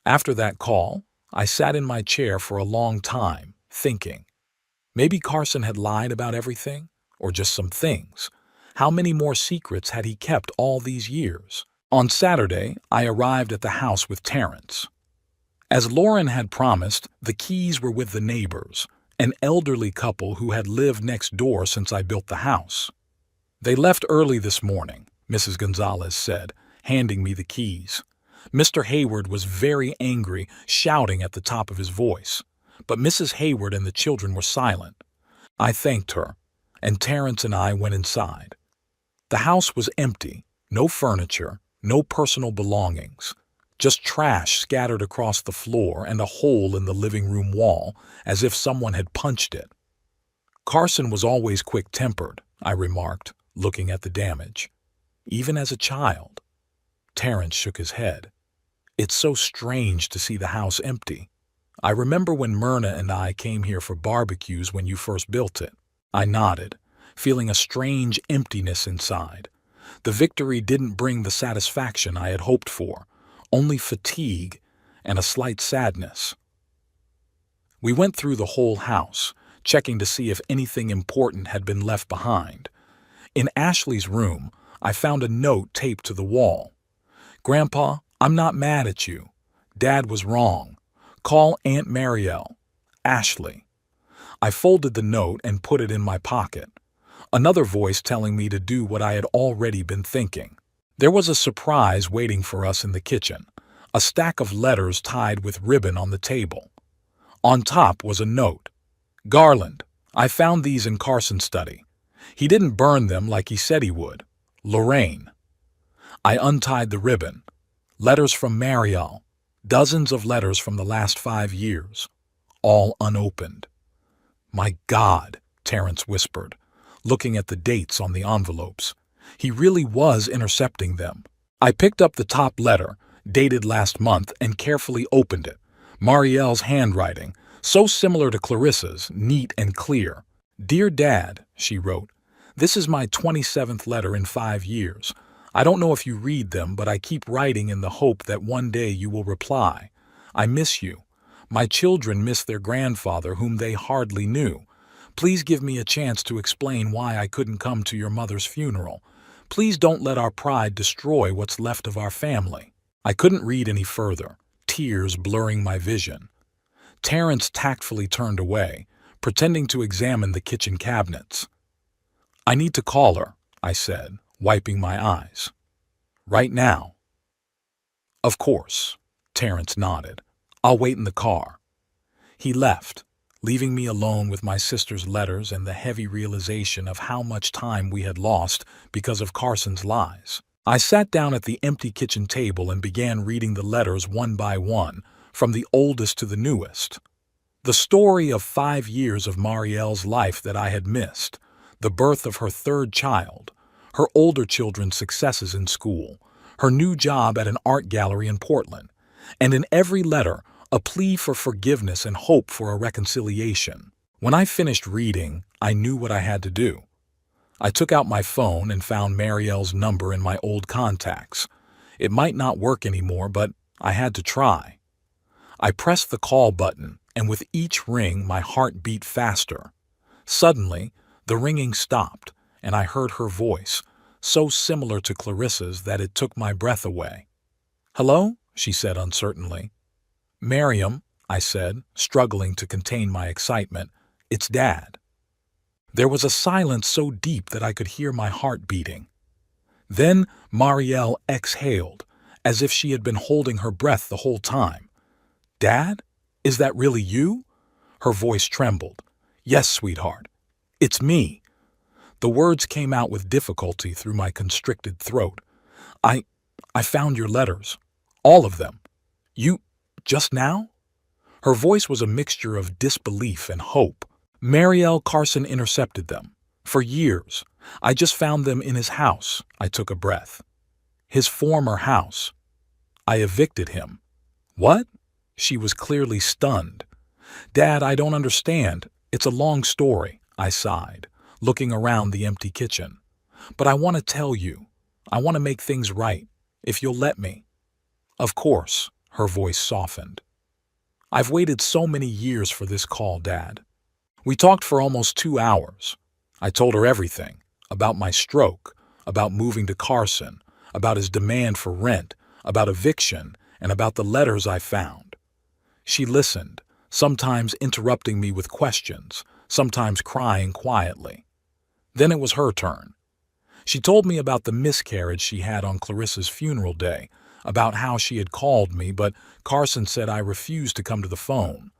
After that call, I sat in my chair for a long time, thinking. Maybe Carson had lied about everything, or just some things. How many more secrets had he kept all these years? On Saturday, I arrived at the house with Terrence. As Lauren had promised, the keys were with the neighbors, an elderly couple who had lived next door since I built the house. "They left early this morning," Mrs. Gonzalez said, handing me the keys. Mr. Hayward was very angry, shouting at the top of his voice, but Mrs. Hayward and the children were silent. I thanked her, and Terrence and I went inside. The house was empty, no furniture, no personal belongings, just trash scattered across the floor and a hole in the living room wall, as if someone had punched it. "Carson was always quick-tempered," I remarked, looking at the damage. "Even as a child." Terrence shook his head. "It's so strange to see the house empty. I remember when Myrna and I came here for barbecues when you first built it." I nodded, feeling a strange emptiness inside. The victory didn't bring the satisfaction I had hoped for, only fatigue and a slight sadness. We went through the whole house, checking to see if anything important had been left behind. In Ashley's room, I found a note taped to the wall. "Grandpa, I'm not mad at you. Dad was wrong. Call Aunt Mariel. Ashley." I folded the note and put it in my pocket. Another voice telling me to do what I had already been thinking. There was a surprise waiting for us in the kitchen, a stack of letters tied with ribbon on the table. On top was a note. "Garland, I found these in Carson's study. He didn't burn them like he said he would. Lorraine." I untied the ribbon. Letters from Mariel. Dozens of letters from the last 5 years. All unopened. "My God," Terrence whispered, looking at the dates on the envelopes. He really was intercepting them. I picked up the top letter, dated last month, and carefully opened it. Marielle's handwriting, so similar to Clarissa's, neat and clear. "Dear Dad," she wrote, This is my 27th letter in 5 years. I don't know if you read them, but I keep writing in the hope that one day you will reply. I miss you. My children miss their grandfather, whom they hardly knew. Please give me a chance to explain why I couldn't come to your mother's funeral. Please don't let our pride destroy what's left of our family. I couldn't read any further, tears blurring my vision. Terrence tactfully turned away, pretending to examine the kitchen cabinets. I need to call her, I said, wiping my eyes. Right now. Of course, Terrence nodded. I'll wait in the car. He left, leaving me alone with my sister's letters and the heavy realization of how much time we had lost because of Carson's lies. I sat down at the empty kitchen table and began reading the letters one by one, from the oldest to the newest. The story of 5 years of Marielle's life that I had missed, the birth of her third child, her older children's successes in school, her new job at an art gallery in Portland, and in every letter, a plea for forgiveness and hope for a reconciliation. When I finished reading, I knew what I had to do. I took out my phone and found Marielle's number in my old contacts. It might not work anymore, but I had to try. I pressed the call button, and with each ring, my heart beat faster. Suddenly, the ringing stopped, and I heard her voice, so similar to Clarissa's that it took my breath away. "Hello?" she said uncertainly. "Miriam," I said, struggling to contain my excitement. "It's Dad." There was a silence so deep that I could hear my heart beating. Then Marielle exhaled, as if she had been holding her breath the whole time. "Dad? Is that really you?" Her voice trembled. "Yes, sweetheart. It's me." The words came out with difficulty through my constricted throat. I found your letters. All of them. You, just now?" Her voice was a mixture of disbelief and hope. Marielle Carson intercepted them. "For years. I just found them in his house." I took a breath. "His former house. I evicted him." "What?" She was clearly stunned. "Dad, I don't understand. It's a long story," I sighed, looking around the empty kitchen. "But I want to tell you. I want to make things right, if you'll let me." "Of course," her voice softened. "I've waited so many years for this call, Dad." We talked for almost 2 hours. I told her everything, about my stroke, about moving to Carson, about his demand for rent, about eviction, and about the letters I found. She listened, sometimes interrupting me with questions, sometimes crying quietly. Then it was her turn. She told me about the miscarriage she had on Clarissa's funeral day, about how she had called me, but Carson said I refused to come to the phone.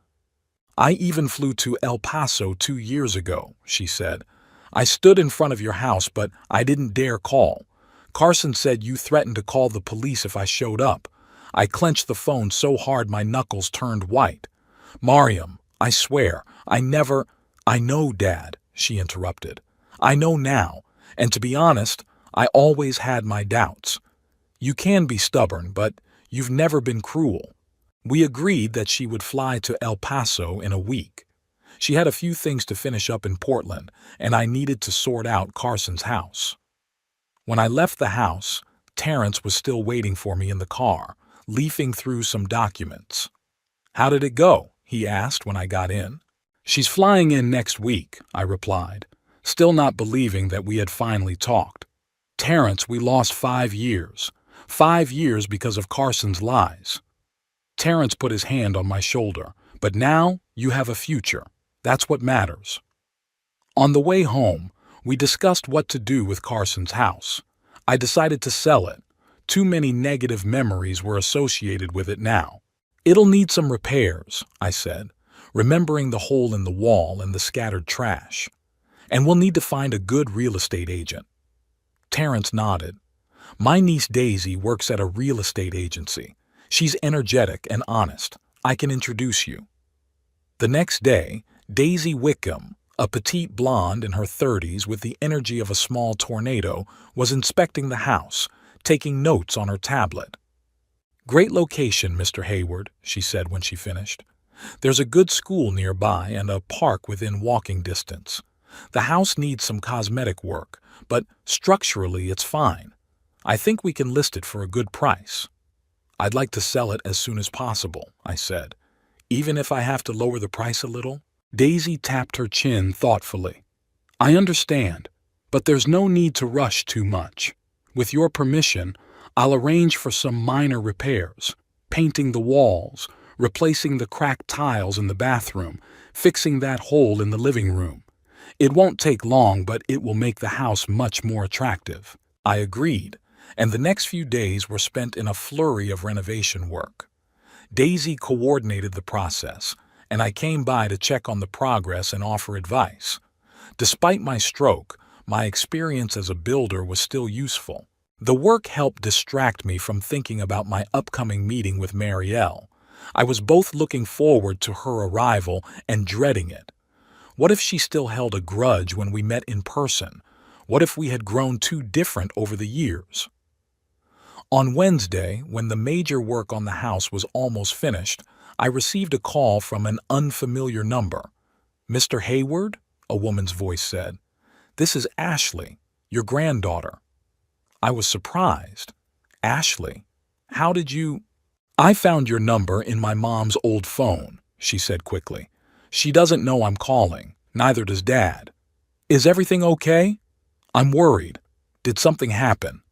"I even flew to El Paso 2 years ago," she said. "I stood in front of your house, but I didn't dare call. Carson said you threatened to call the police if I showed up. I clenched the phone so hard my knuckles turned white. Mariam, I swear, I never—" "I know, Dad," she interrupted. "I know now, and to be honest, I always had my doubts. You can be stubborn, but you've never been cruel." We agreed that she would fly to El Paso in a week. She had a few things to finish up in Portland, and I needed to sort out Carson's house. When I left the house, Terrence was still waiting for me in the car, leafing through some documents. "How did it go?" he asked when I got in. "She's flying in next week," I replied, still not believing that we had finally talked. "Terrence, we lost 5 years. 5 years because of Carson's lies." Terrence put his hand on my shoulder. "But now you have a future. That's what matters." On the way home, we discussed what to do with Carson's house. I decided to sell it. Too many negative memories were associated with it now. "It'll need some repairs," I said, remembering the hole in the wall and the scattered trash. "And we'll need to find a good real estate agent." Terrence nodded. "My niece Daisy works at a real estate agency. She's energetic and honest. I can introduce you." The next day, Daisy Wickham, a petite blonde in her 30s with the energy of a small tornado, was inspecting the house, taking notes on her tablet. "Great location, Mr. Hayward," she said when she finished. "There's a good school nearby and a park within walking distance. The house needs some cosmetic work, but structurally it's fine. I think we can list it for a good price. I'd like to sell it as soon as possible, I said. Even if I have to lower the price a little? Daisy tapped her chin thoughtfully. I understand, but there's no need to rush too much. With your permission, I'll arrange for some minor repairs, painting the walls, replacing the cracked tiles in the bathroom, fixing that hole in the living room. It won't take long, but it will make the house much more attractive. I agreed, and the next few days were spent in a flurry of renovation work. Daisy coordinated the process, and I came by to check on the progress and offer advice. Despite my stroke, my experience as a builder was still useful. The work helped distract me from thinking about my upcoming meeting with Marielle. I was both looking forward to her arrival and dreading it. What if she still held a grudge when we met in person? What if we had grown too different over the years? On Wednesday, when the major work on the house was almost finished, I received a call from an unfamiliar number. "Mr. Hayward?" a woman's voice said. "This is Ashley, your granddaughter." I was surprised. "Ashley? How did you—" "I found your number in my mom's old phone," she said quickly. "She doesn't know I'm calling, neither does Dad. Is everything okay? I'm worried. Did something happen?"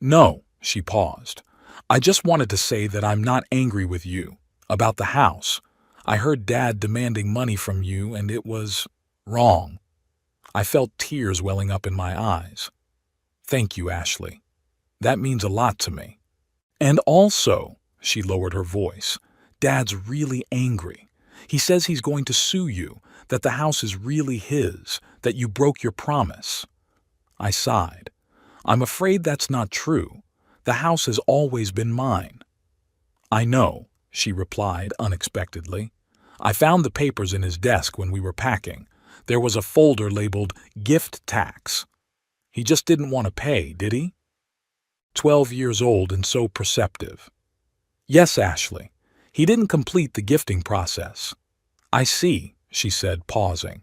"No," she paused. "I just wanted to say that I'm not angry with you. About the house. I heard Dad demanding money from you, and it was wrong." I felt tears welling up in my eyes. "Thank you, Ashley. That means a lot to me. And also," she lowered her voice, "Dad's really angry. He says he's going to sue you, that the house is really his, that you broke your promise." I sighed. "I'm afraid that's not true. The house has always been mine." "I know," she replied unexpectedly. "I found the papers in his desk when we were packing. There was a folder labeled gift tax. He just didn't want to pay, did he?" 12 years old and so perceptive. "Yes, Ashley. He didn't complete the gifting process." "I see," she said, pausing.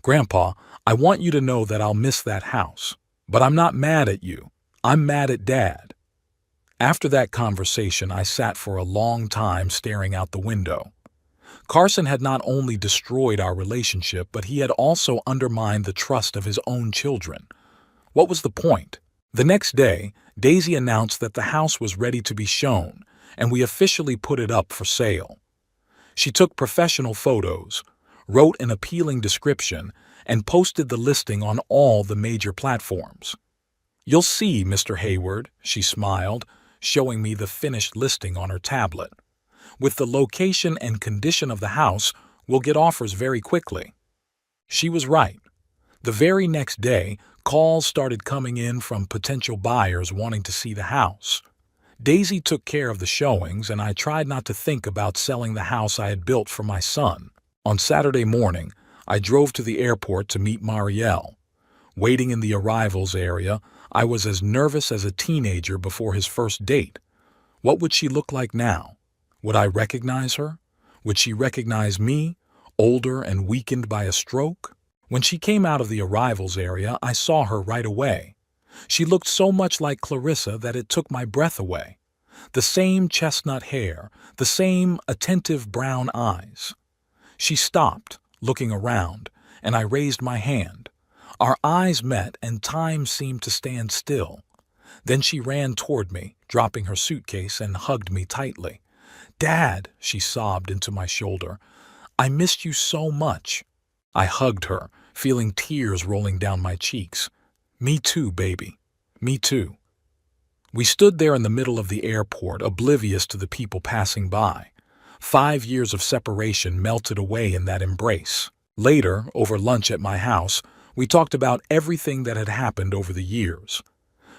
"Grandpa, I want you to know that I'll miss that house. But I'm not mad at you. I'm mad at Dad." After that conversation, I sat for a long time staring out the window. Carson had not only destroyed our relationship, but he had also undermined the trust of his own children. What was the point? The next day, Daisy announced that the house was ready to be shown, and we officially put it up for sale. She took professional photos, wrote an appealing description, and posted the listing on all the major platforms. "You'll see, Mr. Hayward," she smiled, showing me the finished listing on her tablet. "With the location and condition of the house, we'll get offers very quickly." She was right. The very next day, calls started coming in from potential buyers wanting to see the house. Daisy took care of the showings, and I tried not to think about selling the house I had built for my son. On Saturday morning, I drove to the airport to meet Marielle. Waiting in the arrivals area, I was as nervous as a teenager before his first date. What would she look like now? Would I recognize her? Would she recognize me, older and weakened by a stroke? When she came out of the arrivals area, I saw her right away. She looked so much like Clarissa that it took my breath away. The same chestnut hair, the same attentive brown eyes. She stopped, looking around, and I raised my hand. Our eyes met, and time seemed to stand still. Then she ran toward me, dropping her suitcase, and hugged me tightly. "Dad," she sobbed into my shoulder, "I missed you so much." I hugged her, feeling tears rolling down my cheeks. "Me too, baby. Me too." We stood there in the middle of the airport, oblivious to the people passing by. 5 years of separation melted away in that embrace. Later, over lunch at my house, we talked about everything that had happened over the years.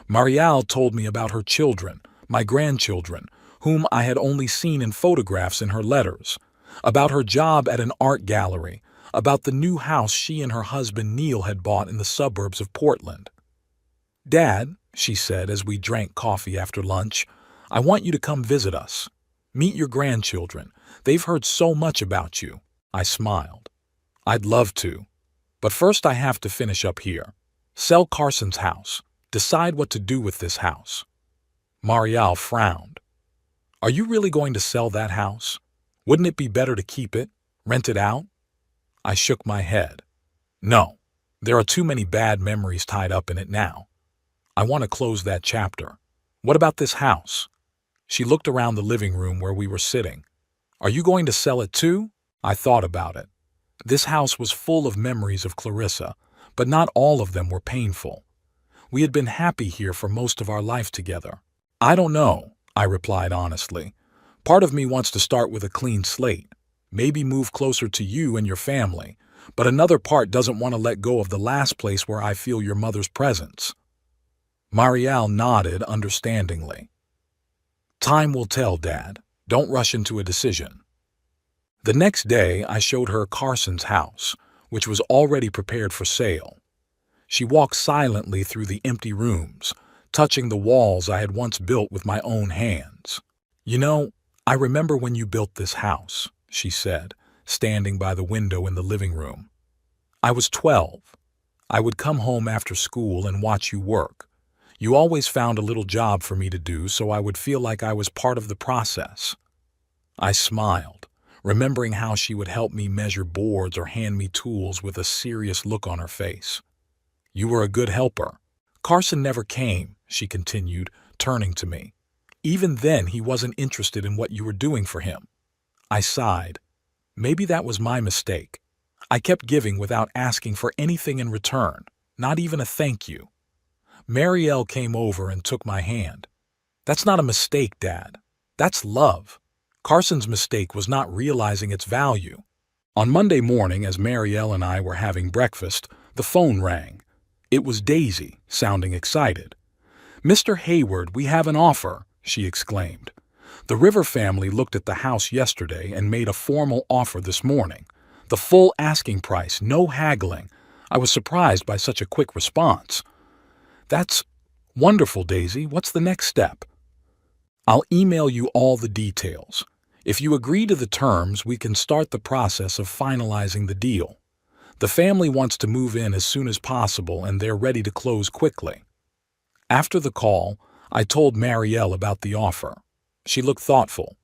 Marielle told me about her children, my grandchildren, whom I had only seen in photographs in her letters, about her job at an art gallery, about the new house she and her husband Neil had bought in the suburbs of Portland. "Dad," she said as we drank coffee after lunch, "I want you to come visit us. Meet your grandchildren. They've heard so much about you." I smiled. "I'd love to." But first I have to finish up here. Sell Carson's house. Decide what to do with this house. Marielle frowned. Are you really going to sell that house? Wouldn't it be better to keep it, rent it out? I shook my head. No, there are too many bad memories tied up in it now. I want to close that chapter. What about this house? She looked around the living room where we were sitting. Are you going to sell it too? I thought about it. This house was full of memories of Clarissa, but not all of them were painful. We had been happy here for most of our life together. I don't know, I replied honestly. Part of me wants to start with a clean slate, maybe move closer to you and your family, but another part doesn't want to let go of the last place where I feel your mother's presence. Marielle nodded understandingly. Time will tell, Dad. Don't rush into a decision. The next day, I showed her Carson's house, which was already prepared for sale. She walked silently through the empty rooms, touching the walls I had once built with my own hands. You know, I remember when you built this house, she said, standing by the window in the living room. I was 12. I would come home after school and watch you work. You always found a little job for me to do, so I would feel like I was part of the process. I smiled, remembering how she would help me measure boards or hand me tools with a serious look on her face. You were a good helper. Carson never came, she continued, turning to me. Even then, he wasn't interested in what you were doing for him. I sighed. Maybe that was my mistake. I kept giving without asking for anything in return, not even a thank you. Marielle came over and took my hand. That's not a mistake, Dad. That's love. Carson's mistake was not realizing its value. On Monday morning, as Marielle and I were having breakfast, the phone rang. It was Daisy, sounding excited. Mr. Hayward, we have an offer, she exclaimed. The River family looked at the house yesterday and made a formal offer this morning. The full asking price, no haggling. I was surprised by such a quick response. That's wonderful, Daisy. What's the next step? I'll email you all the details. If you agree to the terms, we can start the process of finalizing the deal. The family wants to move in as soon as possible and they're ready to close quickly. After the call, I told Marielle about the offer. She looked thoughtful.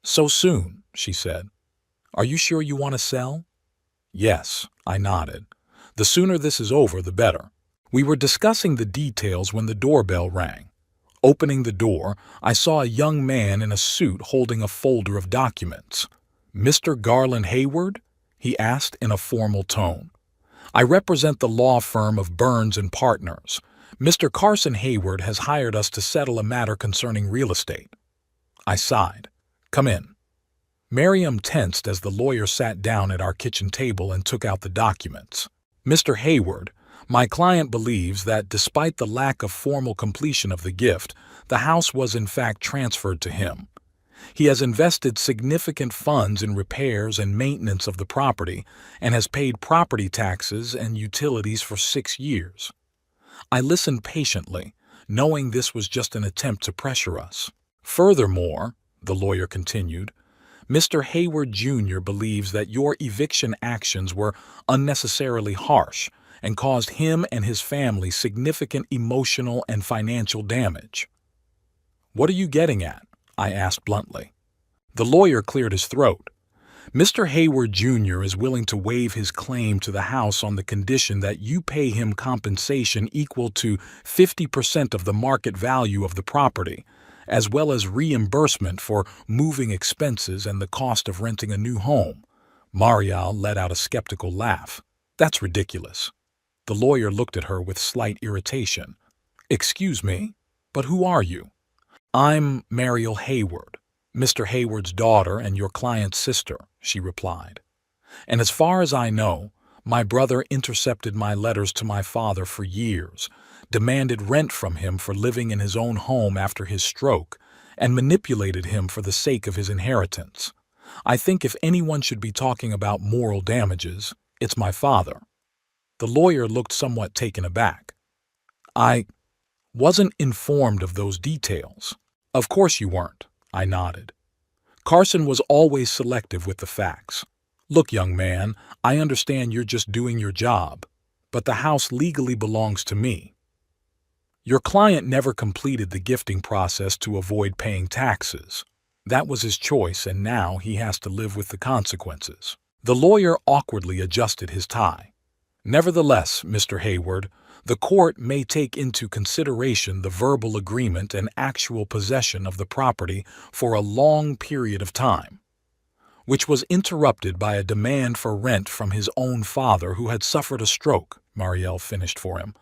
So soon, she said. Are you sure you want to sell? Yes, I nodded. The sooner this is over, the better. We were discussing the details when the doorbell rang. Opening the door, I saw a young man in a suit holding a folder of documents. Mr. Garland Hayward? He asked in a formal tone. I represent the law firm of Burns and Partners. Mr. Carson Hayward has hired us to settle a matter concerning real estate. I sighed. Come in. Miriam tensed as the lawyer sat down at our kitchen table and took out the documents. Mr. Hayward, my client believes that despite the lack of formal completion of the gift, the house was in fact transferred to him. He has invested significant funds in repairs and maintenance of the property and has paid property taxes and utilities for 6 years. I listened patiently, knowing this was just an attempt to pressure us. Furthermore, the lawyer continued, Mr. Hayward Jr. believes that your eviction actions were unnecessarily harsh and caused him and his family significant emotional and financial damage. What are you getting at? I asked bluntly. The lawyer cleared his throat. Mr. Hayward Jr. is willing to waive his claim to the house on the condition that you pay him compensation equal to 50% of the market value of the property, as well as reimbursement for moving expenses and the cost of renting a new home. Marielle let out a skeptical laugh. That's ridiculous. The lawyer looked at her with slight irritation. Excuse me, but who are you? I'm Marielle Hayward, Mr. Hayward's daughter and your client's sister, she replied. And as far as I know, my brother intercepted my letters to my father for years, demanded rent from him for living in his own home after his stroke, and manipulated him for the sake of his inheritance. I think if anyone should be talking about moral damages, it's my father. The lawyer looked somewhat taken aback. I wasn't informed of those details. Of course you weren't, I nodded. Carson was always selective with the facts. Look, young man, I understand you're just doing your job, but the house legally belongs to me. Your client never completed the gifting process to avoid paying taxes. That was his choice, and now he has to live with the consequences. The lawyer awkwardly adjusted his tie. Nevertheless, Mr. Hayward, the court may take into consideration the verbal agreement and actual possession of the property for a long period of time, which was interrupted by a demand for rent from his own father who had suffered a stroke. Marielle finished for him.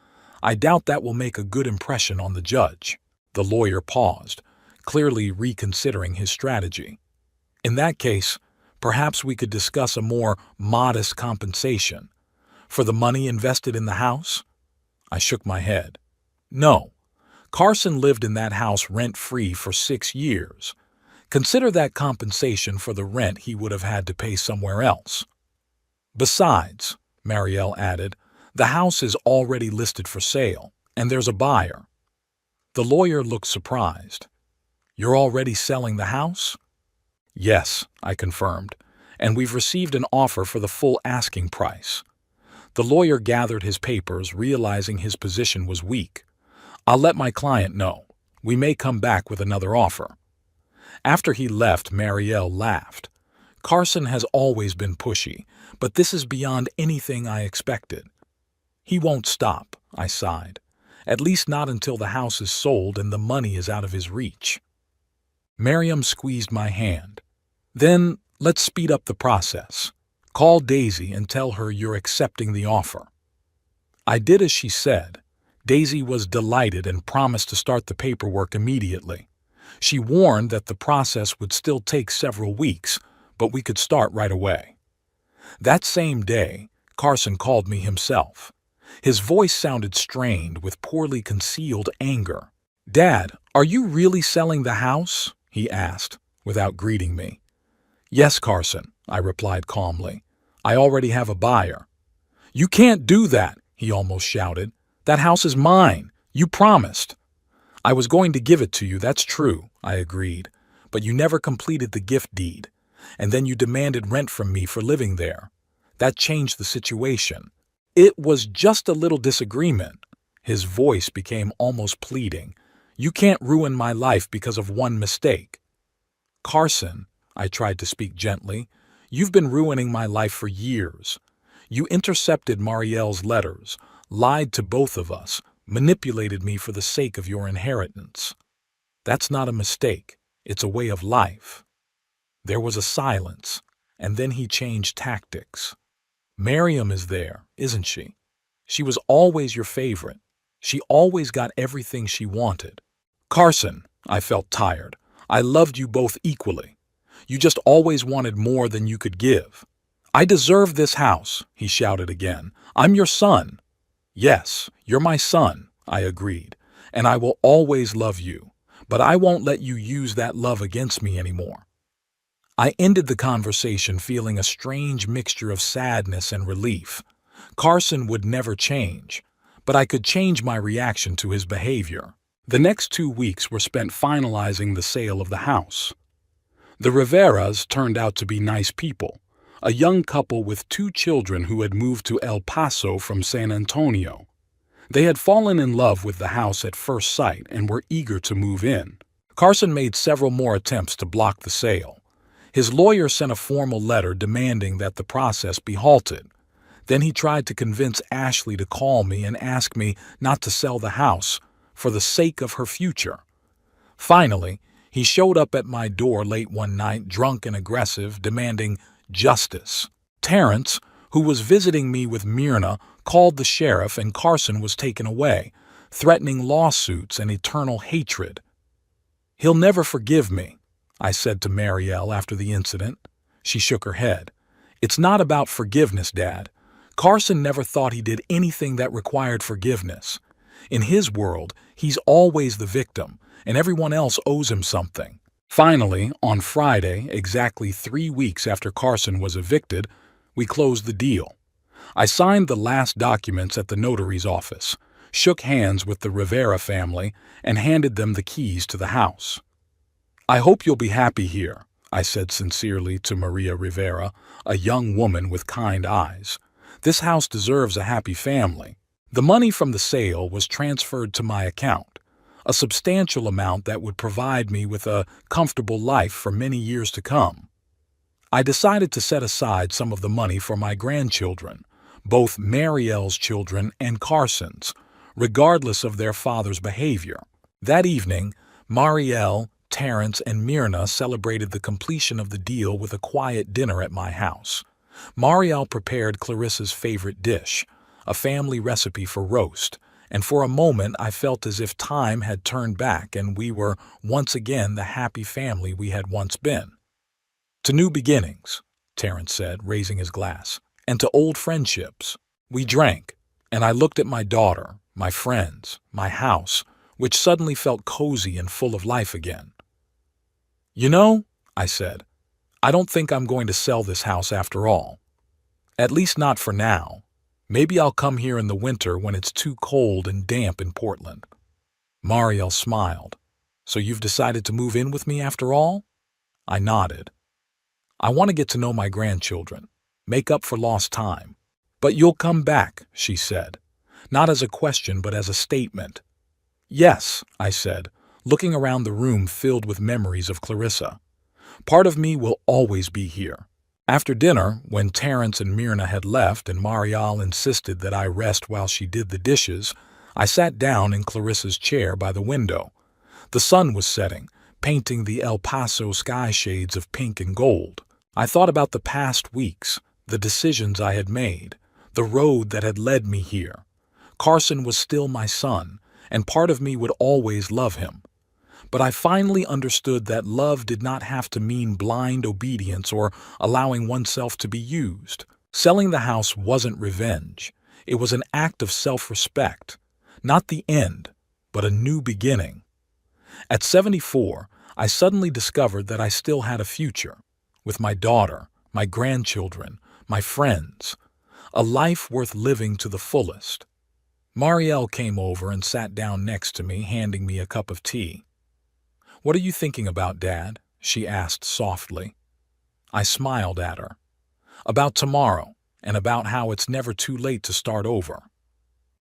I doubt that will make a good impression on the judge. The lawyer paused, clearly reconsidering his strategy. In that case, perhaps we could discuss a more modest compensation. For the money invested in the house? I shook my head. No. Carson lived in that house rent-free for 6 years. Consider that compensation for the rent he would have had to pay somewhere else. Besides, Marielle added, the house is already listed for sale, and there's a buyer. The lawyer looked surprised. You're already selling the house? Yes, I confirmed, and we've received an offer for the full asking price. The lawyer gathered his papers, realizing his position was weak. I'll let my client know. We may come back with another offer. After he left, Marielle laughed. Carson has always been pushy, but this is beyond anything I expected. He won't stop, I sighed. At least not until the house is sold and the money is out of his reach. Miriam squeezed my hand. Then let's speed up the process. Call Daisy and tell her you're accepting the offer. I did as she said. Daisy was delighted and promised to start the paperwork immediately. She warned that the process would still take several weeks, but we could start right away. That same day, Carson called me himself. His voice sounded strained with poorly concealed anger. "Dad, are you really selling the house?" he asked, without greeting me. "Yes, Carson," I replied calmly. "I already have a buyer." "You can't do that," he almost shouted. "That house is mine. You promised." "I was going to give it to you, that's true," I agreed. "But you never completed the gift deed, and then you demanded rent from me for living there. That changed the situation." "It was just a little disagreement." His voice became almost pleading. "You can't ruin my life because of one mistake." "Carson," I tried to speak gently, "you've been ruining my life for years. You intercepted Marielle's letters, lied to both of us, manipulated me for the sake of your inheritance. That's not a mistake. It's a way of life." There was a silence, and then he changed tactics. "Miriam is there, isn't she? She was always your favorite. She always got everything she wanted." "Carson," I felt tired. "I loved you both equally. You just always wanted more than you could give." "I deserve this house," he shouted again. "I'm your son." "Yes, you're my son," I agreed, "and I will always love you, but I won't let you use that love against me anymore." I ended the conversation feeling a strange mixture of sadness and relief. Carson would never change, but I could change my reaction to his behavior. The next 2 weeks were spent finalizing the sale of the house. The Riveras turned out to be nice people, a young couple with 2 children who had moved to El Paso from San Antonio. They had fallen in love with the house at first sight and were eager to move in. Carson made several more attempts to block the sale. His lawyer sent a formal letter demanding that the process be halted. Then he tried to convince Ashley to call me and ask me not to sell the house for the sake of her future. Finally, he showed up at my door late one night, drunk and aggressive, demanding justice. Terrence, who was visiting me with Myrna, called the sheriff and Carson was taken away, threatening lawsuits and eternal hatred. "He'll never forgive me," I said to Marielle after the incident. She shook her head. "It's not about forgiveness, Dad. Carson never thought he did anything that required forgiveness. In his world, he's always the victim, and everyone else owes him something." Finally, on Friday, exactly 3 weeks after Carson was evicted, we closed the deal. I signed the last documents at the notary's office, shook hands with the Rivera family, and handed them the keys to the house. "I hope you'll be happy here," I said sincerely to Maria Rivera, a young woman with kind eyes. "This house deserves a happy family." The money from the sale was transferred to my account, a substantial amount that would provide me with a comfortable life for many years to come. I decided to set aside some of the money for my grandchildren, both Marielle's children and Carson's, regardless of their father's behavior. That evening, Marielle, Terrence, and Myrna celebrated the completion of the deal with a quiet dinner at my house. Marielle prepared Clarissa's favorite dish, a family recipe for roast, and for a moment I felt as if time had turned back and we were once again the happy family we had once been. "To new beginnings," Terrence said, raising his glass, "and to old friendships." We drank, and I looked at my daughter, my friends, my house, which suddenly felt cozy and full of life again. "You know," I said, "I don't think I'm going to sell this house after all. At least not for now. Maybe I'll come here in the winter when it's too cold and damp in Portland." Marielle smiled. "So you've decided to move in with me after all?" I nodded. "I want to get to know my grandchildren, make up for lost time." "But you'll come back," she said, not as a question but as a statement. "Yes," I said, looking around the room filled with memories of Clarissa. "Part of me will always be here." After dinner, when Terrence and Myrna had left and Marielle insisted that I rest while she did the dishes, I sat down in Clarissa's chair by the window. The sun was setting, painting the El Paso sky shades of pink and gold. I thought about the past weeks, the decisions I had made, the road that had led me here. Carson was still my son, and part of me would always love him. But I finally understood that love did not have to mean blind obedience or allowing oneself to be used. Selling the house wasn't revenge. It was an act of self-respect. Not the end, but a new beginning. At 74, I suddenly discovered that I still had a future. With my daughter, my grandchildren, my friends. A life worth living to the fullest. Marielle came over and sat down next to me, handing me a cup of tea. "What are you thinking about, Dad?" she asked softly. I smiled at her. "About tomorrow, and about how it's never too late to start over."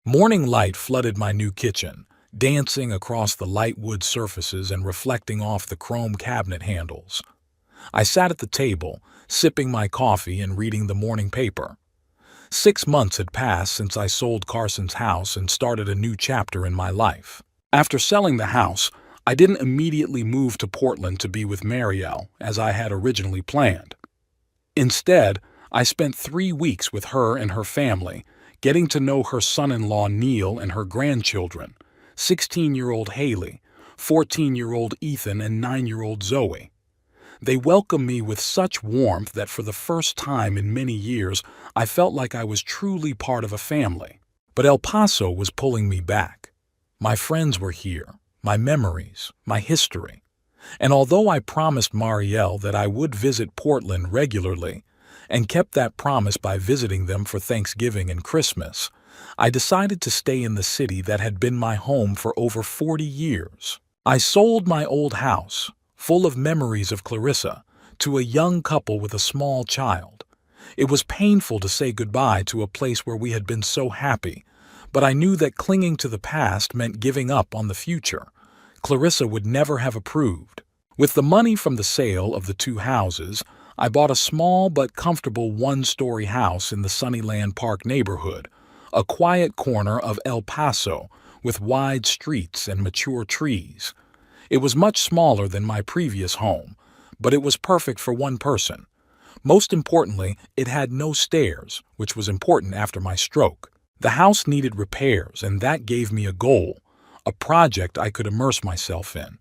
Morning light flooded my new kitchen, dancing across the light wood surfaces and reflecting off the chrome cabinet handles. I sat at the table, sipping my coffee and reading the morning paper. 6 months had passed since I sold Carson's house and started a new chapter in my life. After selling the house, I didn't immediately move to Portland to be with Marielle, as I had originally planned. Instead, I spent 3 weeks with her and her family, getting to know her son-in-law Neil and her grandchildren, 16-year-old Haley, 14-year-old Ethan, and 9-year-old Zoe. They welcomed me with such warmth that for the first time in many years, I felt like I was truly part of a family. But El Paso was pulling me back. My friends were here, my memories, my history. And although I promised Marielle that I would visit Portland regularly, and kept that promise by visiting them for Thanksgiving and Christmas, I decided to stay in the city that had been my home for over 40 years. I sold my old house, full of memories of Clarissa, to a young couple with a small child. It was painful to say goodbye to a place where we had been so happy, but I knew that clinging to the past meant giving up on the future. Clarissa would never have approved. With the money from the sale of the 2 houses, I bought a small but comfortable 1-story house in the Sunnyland Park neighborhood, a quiet corner of El Paso with wide streets and mature trees. It was much smaller than my previous home, but it was perfect for one person. Most importantly, it had no stairs, which was important after my stroke. The house needed repairs, and that gave me a goal, a project I could immerse myself in.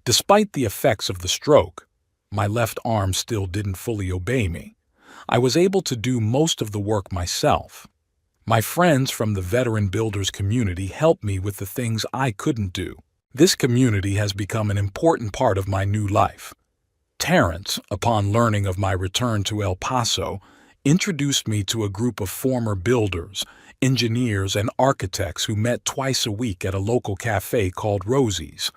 Despite the effects of the stroke, my left arm still didn't fully obey me. I was able to do most of the work myself. My friends from the veteran builders community helped me with the things I couldn't do. This community has become an important part of my new life. Terrence, upon learning of my return to El Paso, introduced me to a group of former builders, engineers, and architects who met twice a week at a local cafe called Rosie's.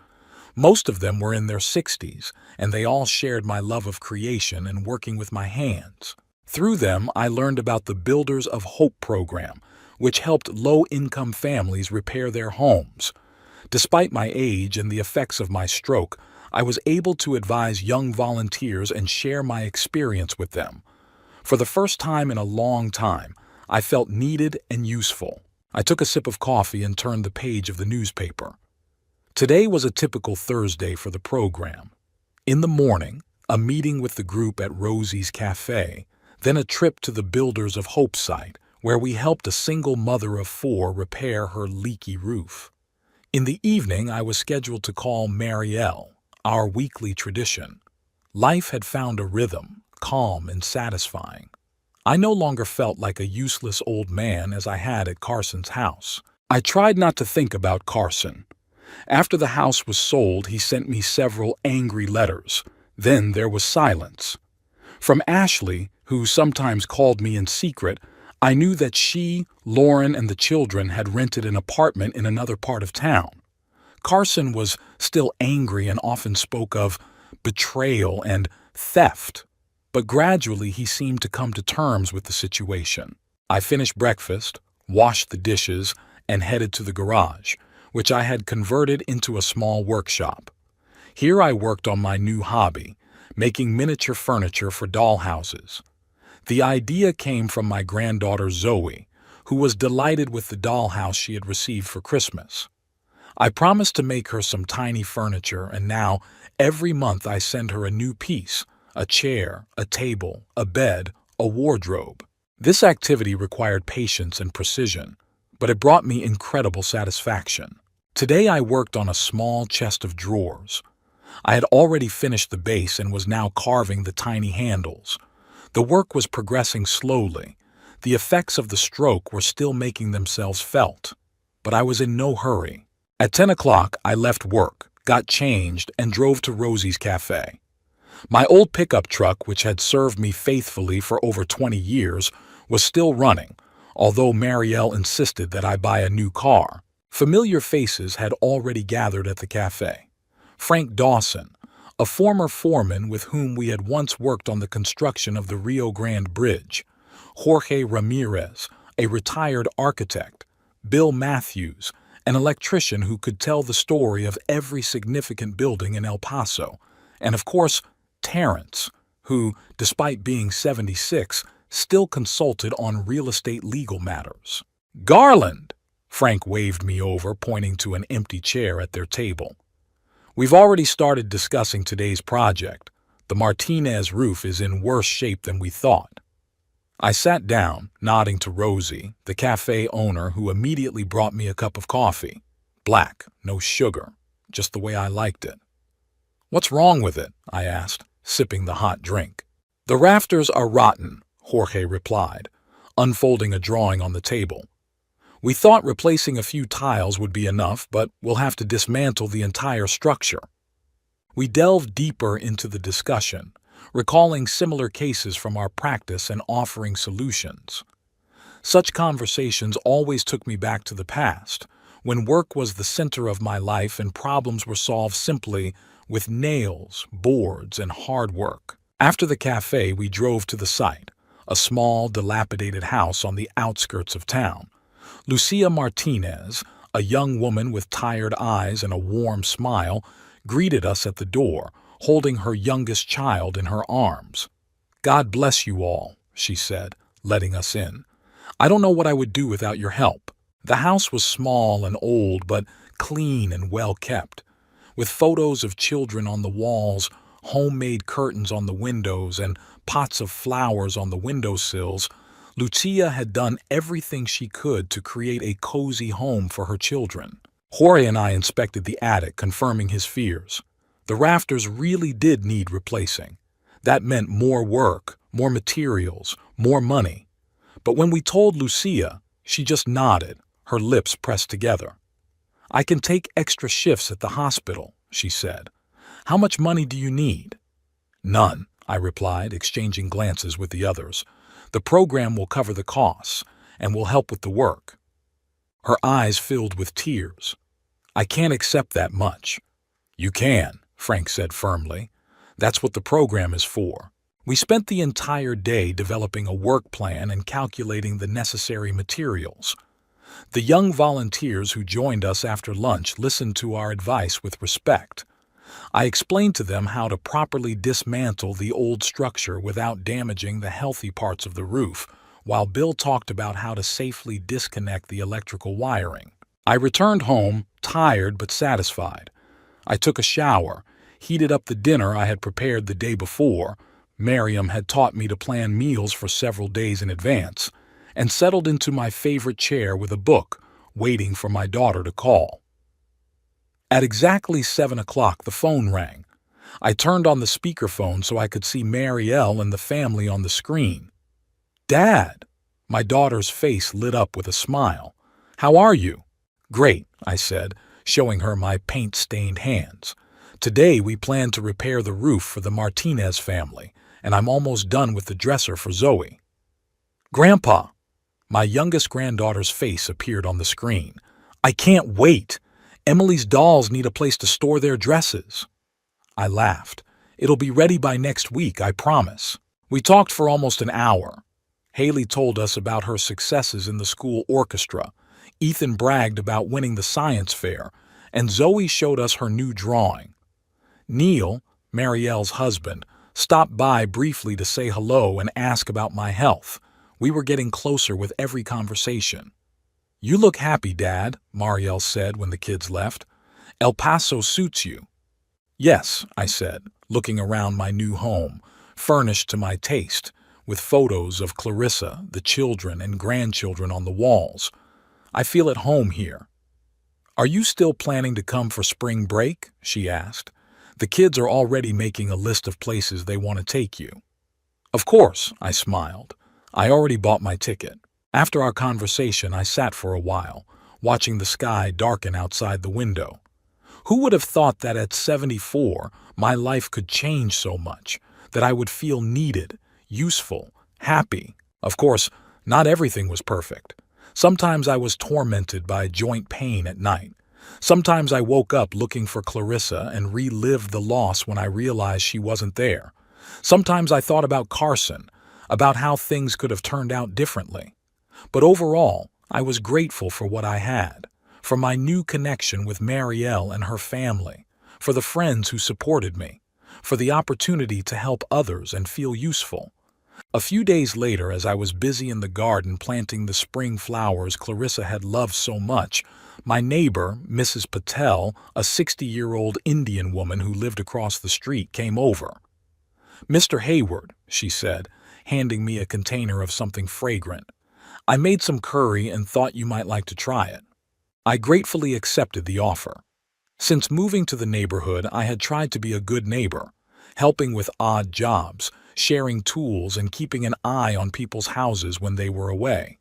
Most of them were in their 60s, and they all shared my love of creation and working with my hands. Through them, I learned about the Builders of Hope program, which helped low-income families repair their homes. Despite my age and the effects of my stroke, I was able to advise young volunteers and share my experience with them. For the first time in a long time, I felt needed and useful. I took a sip of coffee and turned the page of the newspaper. Today was a typical Thursday for the program. In the morning, a meeting with the group at Rosie's Cafe, then a trip to the Builders of Hope site, where we helped a single mother of 4 repair her leaky roof. In the evening, I was scheduled to call Marielle, our weekly tradition. Life had found a rhythm, calm and satisfying. I no longer felt like a useless old man as I had at Carson's house. I tried not to think about Carson. After the house was sold, he sent me several angry letters. Then there was silence. From Ashley, who sometimes called me in secret, I knew that she, Lauren, and the children had rented an apartment in another part of town. Carson was still angry and often spoke of betrayal and theft, but gradually he seemed to come to terms with the situation. I finished breakfast, washed the dishes, and headed to the garage, which I had converted into a small workshop. Here I worked on my new hobby, making miniature furniture for dollhouses. The idea came from my granddaughter Zoe, who was delighted with the dollhouse she had received for Christmas. I promised to make her some tiny furniture, and now, every month I send her a new piece, a chair, a table, a bed, a wardrobe. This activity required patience and precision, but it brought me incredible satisfaction. Today I worked on a small chest of drawers. I had already finished the base and was now carving the tiny handles. The work was progressing slowly. The effects of the stroke were still making themselves felt, but I was in no hurry. At 10 o'clock, I left work, got changed, and drove to Rosie's Cafe. My old pickup truck, which had served me faithfully for over 20 years, was still running, although Marielle insisted that I buy a new car. Familiar faces had already gathered at the cafe. Frank Dawson, a former foreman with whom we had once worked on the construction of the Rio Grande Bridge, Jorge Ramirez, a retired architect, Bill Matthews, an electrician who could tell the story of every significant building in El Paso, and of course, Terrence, who, despite being 76, still consulted on real estate legal matters. "Garland!" Frank waved me over, pointing to an empty chair at their table. "We've already started discussing today's project. The Martinez roof is in worse shape than we thought." I sat down, nodding to Rosie, the cafe owner, who immediately brought me a cup of coffee. Black, no sugar, just the way I liked it. "What's wrong with it?" I asked, sipping the hot drink. "The rafters are rotten," Jorge replied, unfolding a drawing on the table. "We thought replacing a few tiles would be enough, but we'll have to dismantle the entire structure." We delved deeper into the discussion, recalling similar cases from our practice and offering solutions. Such conversations always took me back to the past, when work was the center of my life and problems were solved simply with nails, boards, and hard work. After the cafe, we drove to the site, a small, dilapidated house on the outskirts of town. Lucia Martinez, a young woman with tired eyes and a warm smile, greeted us at the door, holding her youngest child in her arms. "God bless you all," she said, letting us in. "I don't know what I would do without your help." The house was small and old, but clean and well kept, with photos of children on the walls, homemade curtains on the windows, and pots of flowers on the windowsills. Lucia had done everything she could to create a cozy home for her children. Jorge and I inspected the attic, confirming his fears. The rafters really did need replacing. That meant more work, more materials, more money. But when we told Lucia, she just nodded, her lips pressed together. "I can take extra shifts at the hospital," she said. "How much money do you need?" "None," I replied, exchanging glances with the others. "The program will cover the costs, and will help with the work." Her eyes filled with tears. "I can't accept that much." You can, Frank said firmly. That's what the program is for. We spent the entire day developing a work plan and calculating the necessary materials. The young volunteers who joined us after lunch listened to our advice with respect. I explained to them how to properly dismantle the old structure without damaging the healthy parts of the roof, while Bill talked about how to safely disconnect the electrical wiring. I returned home, tired but satisfied. I took a shower, heated up the dinner I had prepared the day before. Miriam had taught me to plan meals for several days in advance, and settled into my favorite chair with a book, waiting for my daughter to call. At exactly 7 o'clock, the phone rang. I turned on the speakerphone so I could see Marielle and the family on the screen. "Dad!" My daughter's face lit up with a smile. "How are you?" "Great," I said, showing her my paint-stained hands. "Today we plan to repair the roof for the Martinez family, and I'm almost done with the dresser for Zoe." "Grandpa!" My youngest granddaughter's face appeared on the screen. "I can't wait! Emily's dolls need a place to store their dresses." I laughed. "It'll be ready by next week, I promise." We talked for almost an hour. Haley told us about her successes in the school orchestra. Ethan bragged about winning the science fair, and Zoe showed us her new drawing. Neil, Marielle's husband, stopped by briefly to say hello and ask about my health. We were getting closer with every conversation. "You look happy, Dad," Marielle said when the kids left. "El Paso suits you." "Yes," I said, looking around my new home, furnished to my taste, with photos of Clarissa, the children and grandchildren on the walls. "I feel at home here." "Are you still planning to come for spring break?" she asked. "The kids are already making a list of places they want to take you." "Of course," I smiled. "I already bought my ticket." After our conversation, I sat for a while, watching the sky darken outside the window. Who would have thought that at 74, my life could change so much, that I would feel needed, useful, happy? Of course, not everything was perfect. Sometimes I was tormented by joint pain at night. Sometimes I woke up looking for Clarissa and relived the loss when I realized she wasn't there. Sometimes I thought about Carson, about how things could have turned out differently. But overall, I was grateful for what I had, for my new connection with Marielle and her family, for the friends who supported me, for the opportunity to help others and feel useful. A few days later, as I was busy in the garden planting the spring flowers Clarissa had loved so much, my neighbor, Mrs. Patel, a 60-year-old Indian woman who lived across the street, came over. "Mr. Hayward," she said, handing me a container of something fragrant. "I made some curry and thought you might like to try it." I gratefully accepted the offer. Since moving to the neighborhood, I had tried to be a good neighbor, helping with odd jobs, sharing tools, and keeping an eye on people's houses when they were away.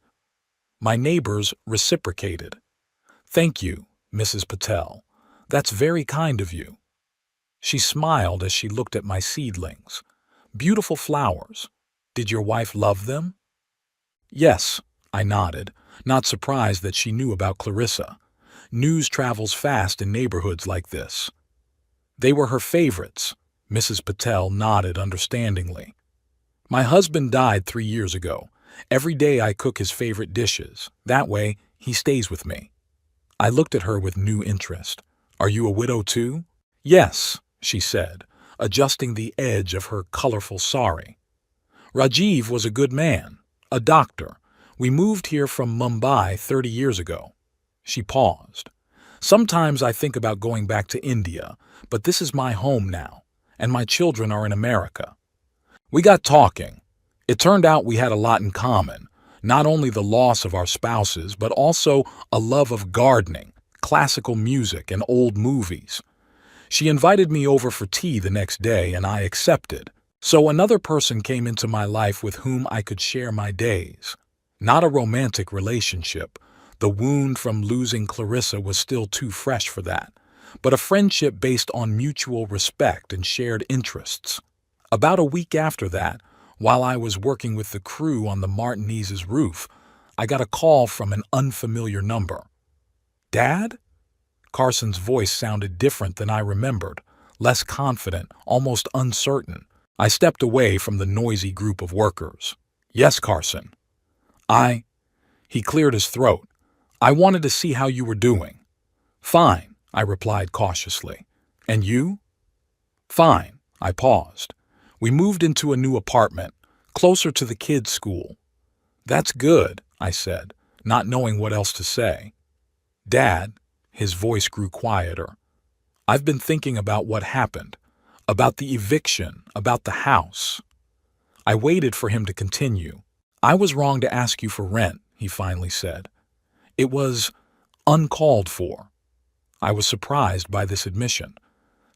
My neighbors reciprocated. "Thank you, Mrs. Patel. That's very kind of you." She smiled as she looked at my seedlings. "Beautiful flowers. Did your wife love them?" "Yes," I nodded, not surprised that she knew about Clarissa. News travels fast in neighborhoods like this. "They were her favorites," Mrs. Patel nodded understandingly. "My husband died 3 years ago. Every day I cook his favorite dishes. That way, he stays with me." I looked at her with new interest. "Are you a widow too?" "Yes," she said, adjusting the edge of her colorful sari. "Rajiv was a good man, a doctor. We moved here from Mumbai 30 years ago." She paused. "Sometimes I think about going back to India, but this is my home now, and my children are in America." We got talking. It turned out we had a lot in common, not only the loss of our spouses, but also a love of gardening, classical music, and old movies. She invited me over for tea the next day, and I accepted. So another person came into my life with whom I could share my days. Not a romantic relationship. The wound from losing Clarissa was still too fresh for that, but a friendship based on mutual respect and shared interests. About a week after that, while I was working with the crew on the Martinez's roof, I got a call from an unfamiliar number. "Dad?" Carson's voice sounded different than I remembered, less confident, almost uncertain. I stepped away from the noisy group of workers. Yes, Carson. I... He cleared his throat. I wanted to see how you were doing. Fine, I replied cautiously. And you? Fine, I paused. We moved into a new apartment, closer to the kids' school. That's good, I said, not knowing what else to say. Dad, his voice grew quieter. I've been thinking about what happened, about the eviction, about the house. I waited for him to continue. I was wrong to ask you for rent, he finally said. It was uncalled for. I was surprised by this admission.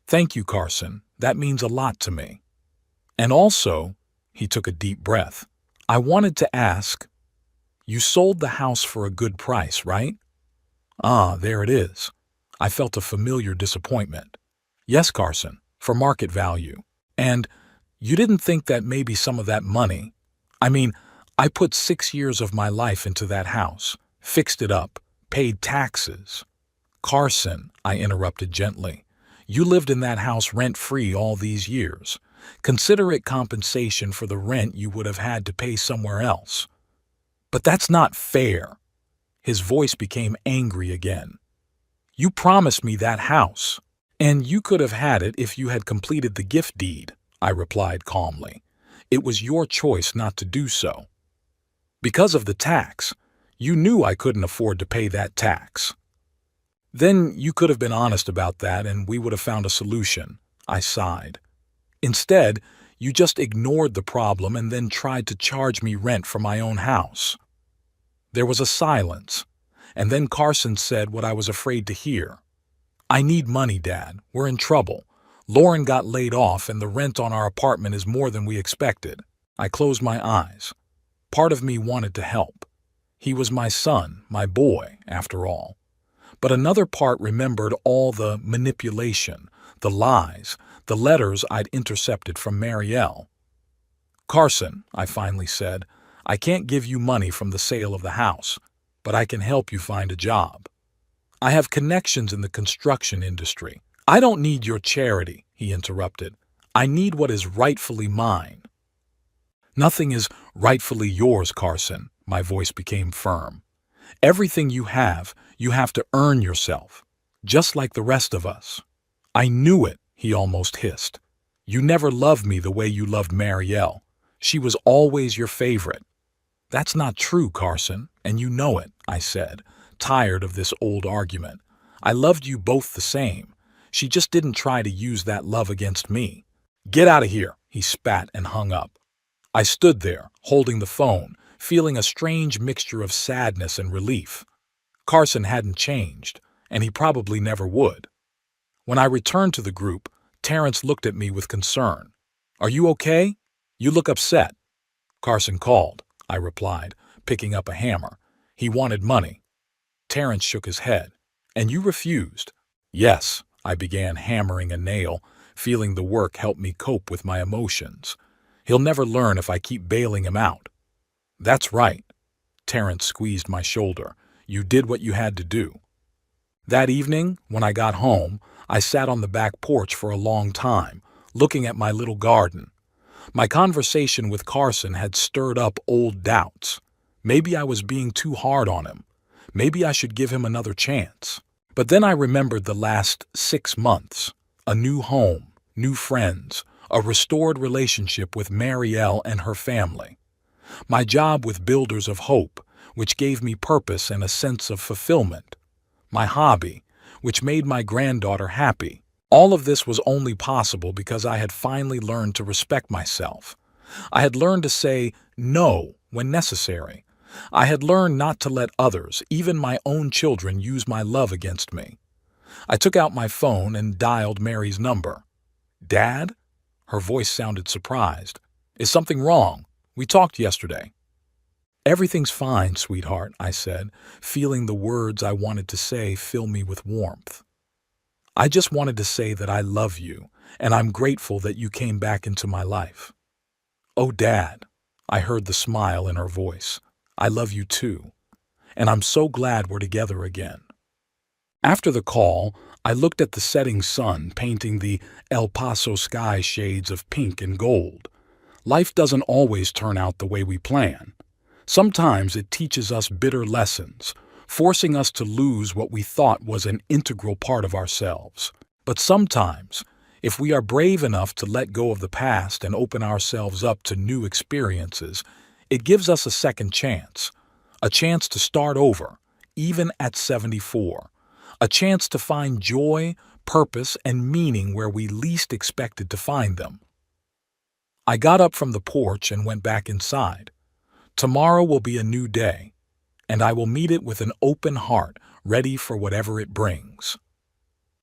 Thank you, Carson. That means a lot to me. And also, he took a deep breath, I wanted to ask, you sold the house for a good price, right? Ah, there it is. I felt a familiar disappointment. Yes, Carson, for market value. And you didn't think that maybe some of that money... I mean, I put 6 years of my life into that house, fixed it up, paid taxes. Carson, I interrupted gently, you lived in that house rent-free all these years. Consider it compensation for the rent you would have had to pay somewhere else. But that's not fair. His voice became angry again. You promised me that house, and you could have had it if you had completed the gift deed, I replied calmly. It was your choice not to do so. Because of the tax, you knew I couldn't afford to pay that tax. Then you could have been honest about that and we would have found a solution, I sighed. Instead, you just ignored the problem and then tried to charge me rent for my own house. There was a silence, and then Carson said what I was afraid to hear. I need money, Dad. We're in trouble. Lauren got laid off and the rent on our apartment is more than we expected. I closed my eyes. Part of me wanted to help. He was my son, my boy, after all. But another part remembered all the manipulation, the lies, the letters I'd intercepted from Marielle. Carson, I finally said, I can't give you money from the sale of the house, but I can help you find a job. I have connections in the construction industry. I don't need your charity, he interrupted. I need what is rightfully mine. Nothing is rightfully yours, Carson. My voice became firm. Everything you have to earn yourself, just like the rest of us. I knew it, he almost hissed. You never loved me the way you loved Marielle. She was always your favorite. That's not true, Carson, and you know it, I said, tired of this old argument. I loved you both the same. She just didn't try to use that love against me. Get out of here, he spat and hung up. I stood there, holding the phone, feeling a strange mixture of sadness and relief. Carson hadn't changed, and he probably never would. When I returned to the group, Terrence looked at me with concern. Are you okay? You look upset. Carson called, I replied, picking up a hammer. He wanted money. Terrence shook his head. And you refused? Yes, I began hammering a nail, feeling the work help me cope with my emotions. He'll never learn if I keep bailing him out. That's right. Terrence squeezed my shoulder. You did what you had to do. That evening, when I got home, I sat on the back porch for a long time, looking at my little garden. My conversation with Carson had stirred up old doubts. Maybe I was being too hard on him. Maybe I should give him another chance. But then I remembered the last 6 months. A new home, new friends, a restored relationship with Marielle and her family. My job with Builders of Hope, which gave me purpose and a sense of fulfillment. My hobby, which made my granddaughter happy. All of this was only possible because I had finally learned to respect myself. I had learned to say no when necessary. I had learned not to let others, even my own children, use my love against me. I took out my phone and dialed Mary's number. Dad? Her voice sounded surprised. Is something wrong? We talked yesterday. Everything's fine, sweetheart, I said, feeling the words I wanted to say fill me with warmth. I just wanted to say that I love you, and I'm grateful that you came back into my life. Oh, Dad, I heard the smile in her voice. I love you too, and I'm so glad we're together again. After the call, I looked at the setting sun painting the El Paso sky shades of pink and gold. Life doesn't always turn out the way we plan. Sometimes it teaches us bitter lessons, forcing us to lose what we thought was an integral part of ourselves. But sometimes, if we are brave enough to let go of the past and open ourselves up to new experiences, it gives us a second chance. A chance to start over, even at 74. A chance to find joy, purpose, and meaning where we least expected to find them. I got up from the porch and went back inside. Tomorrow will be a new day, and I will meet it with an open heart, ready for whatever it brings.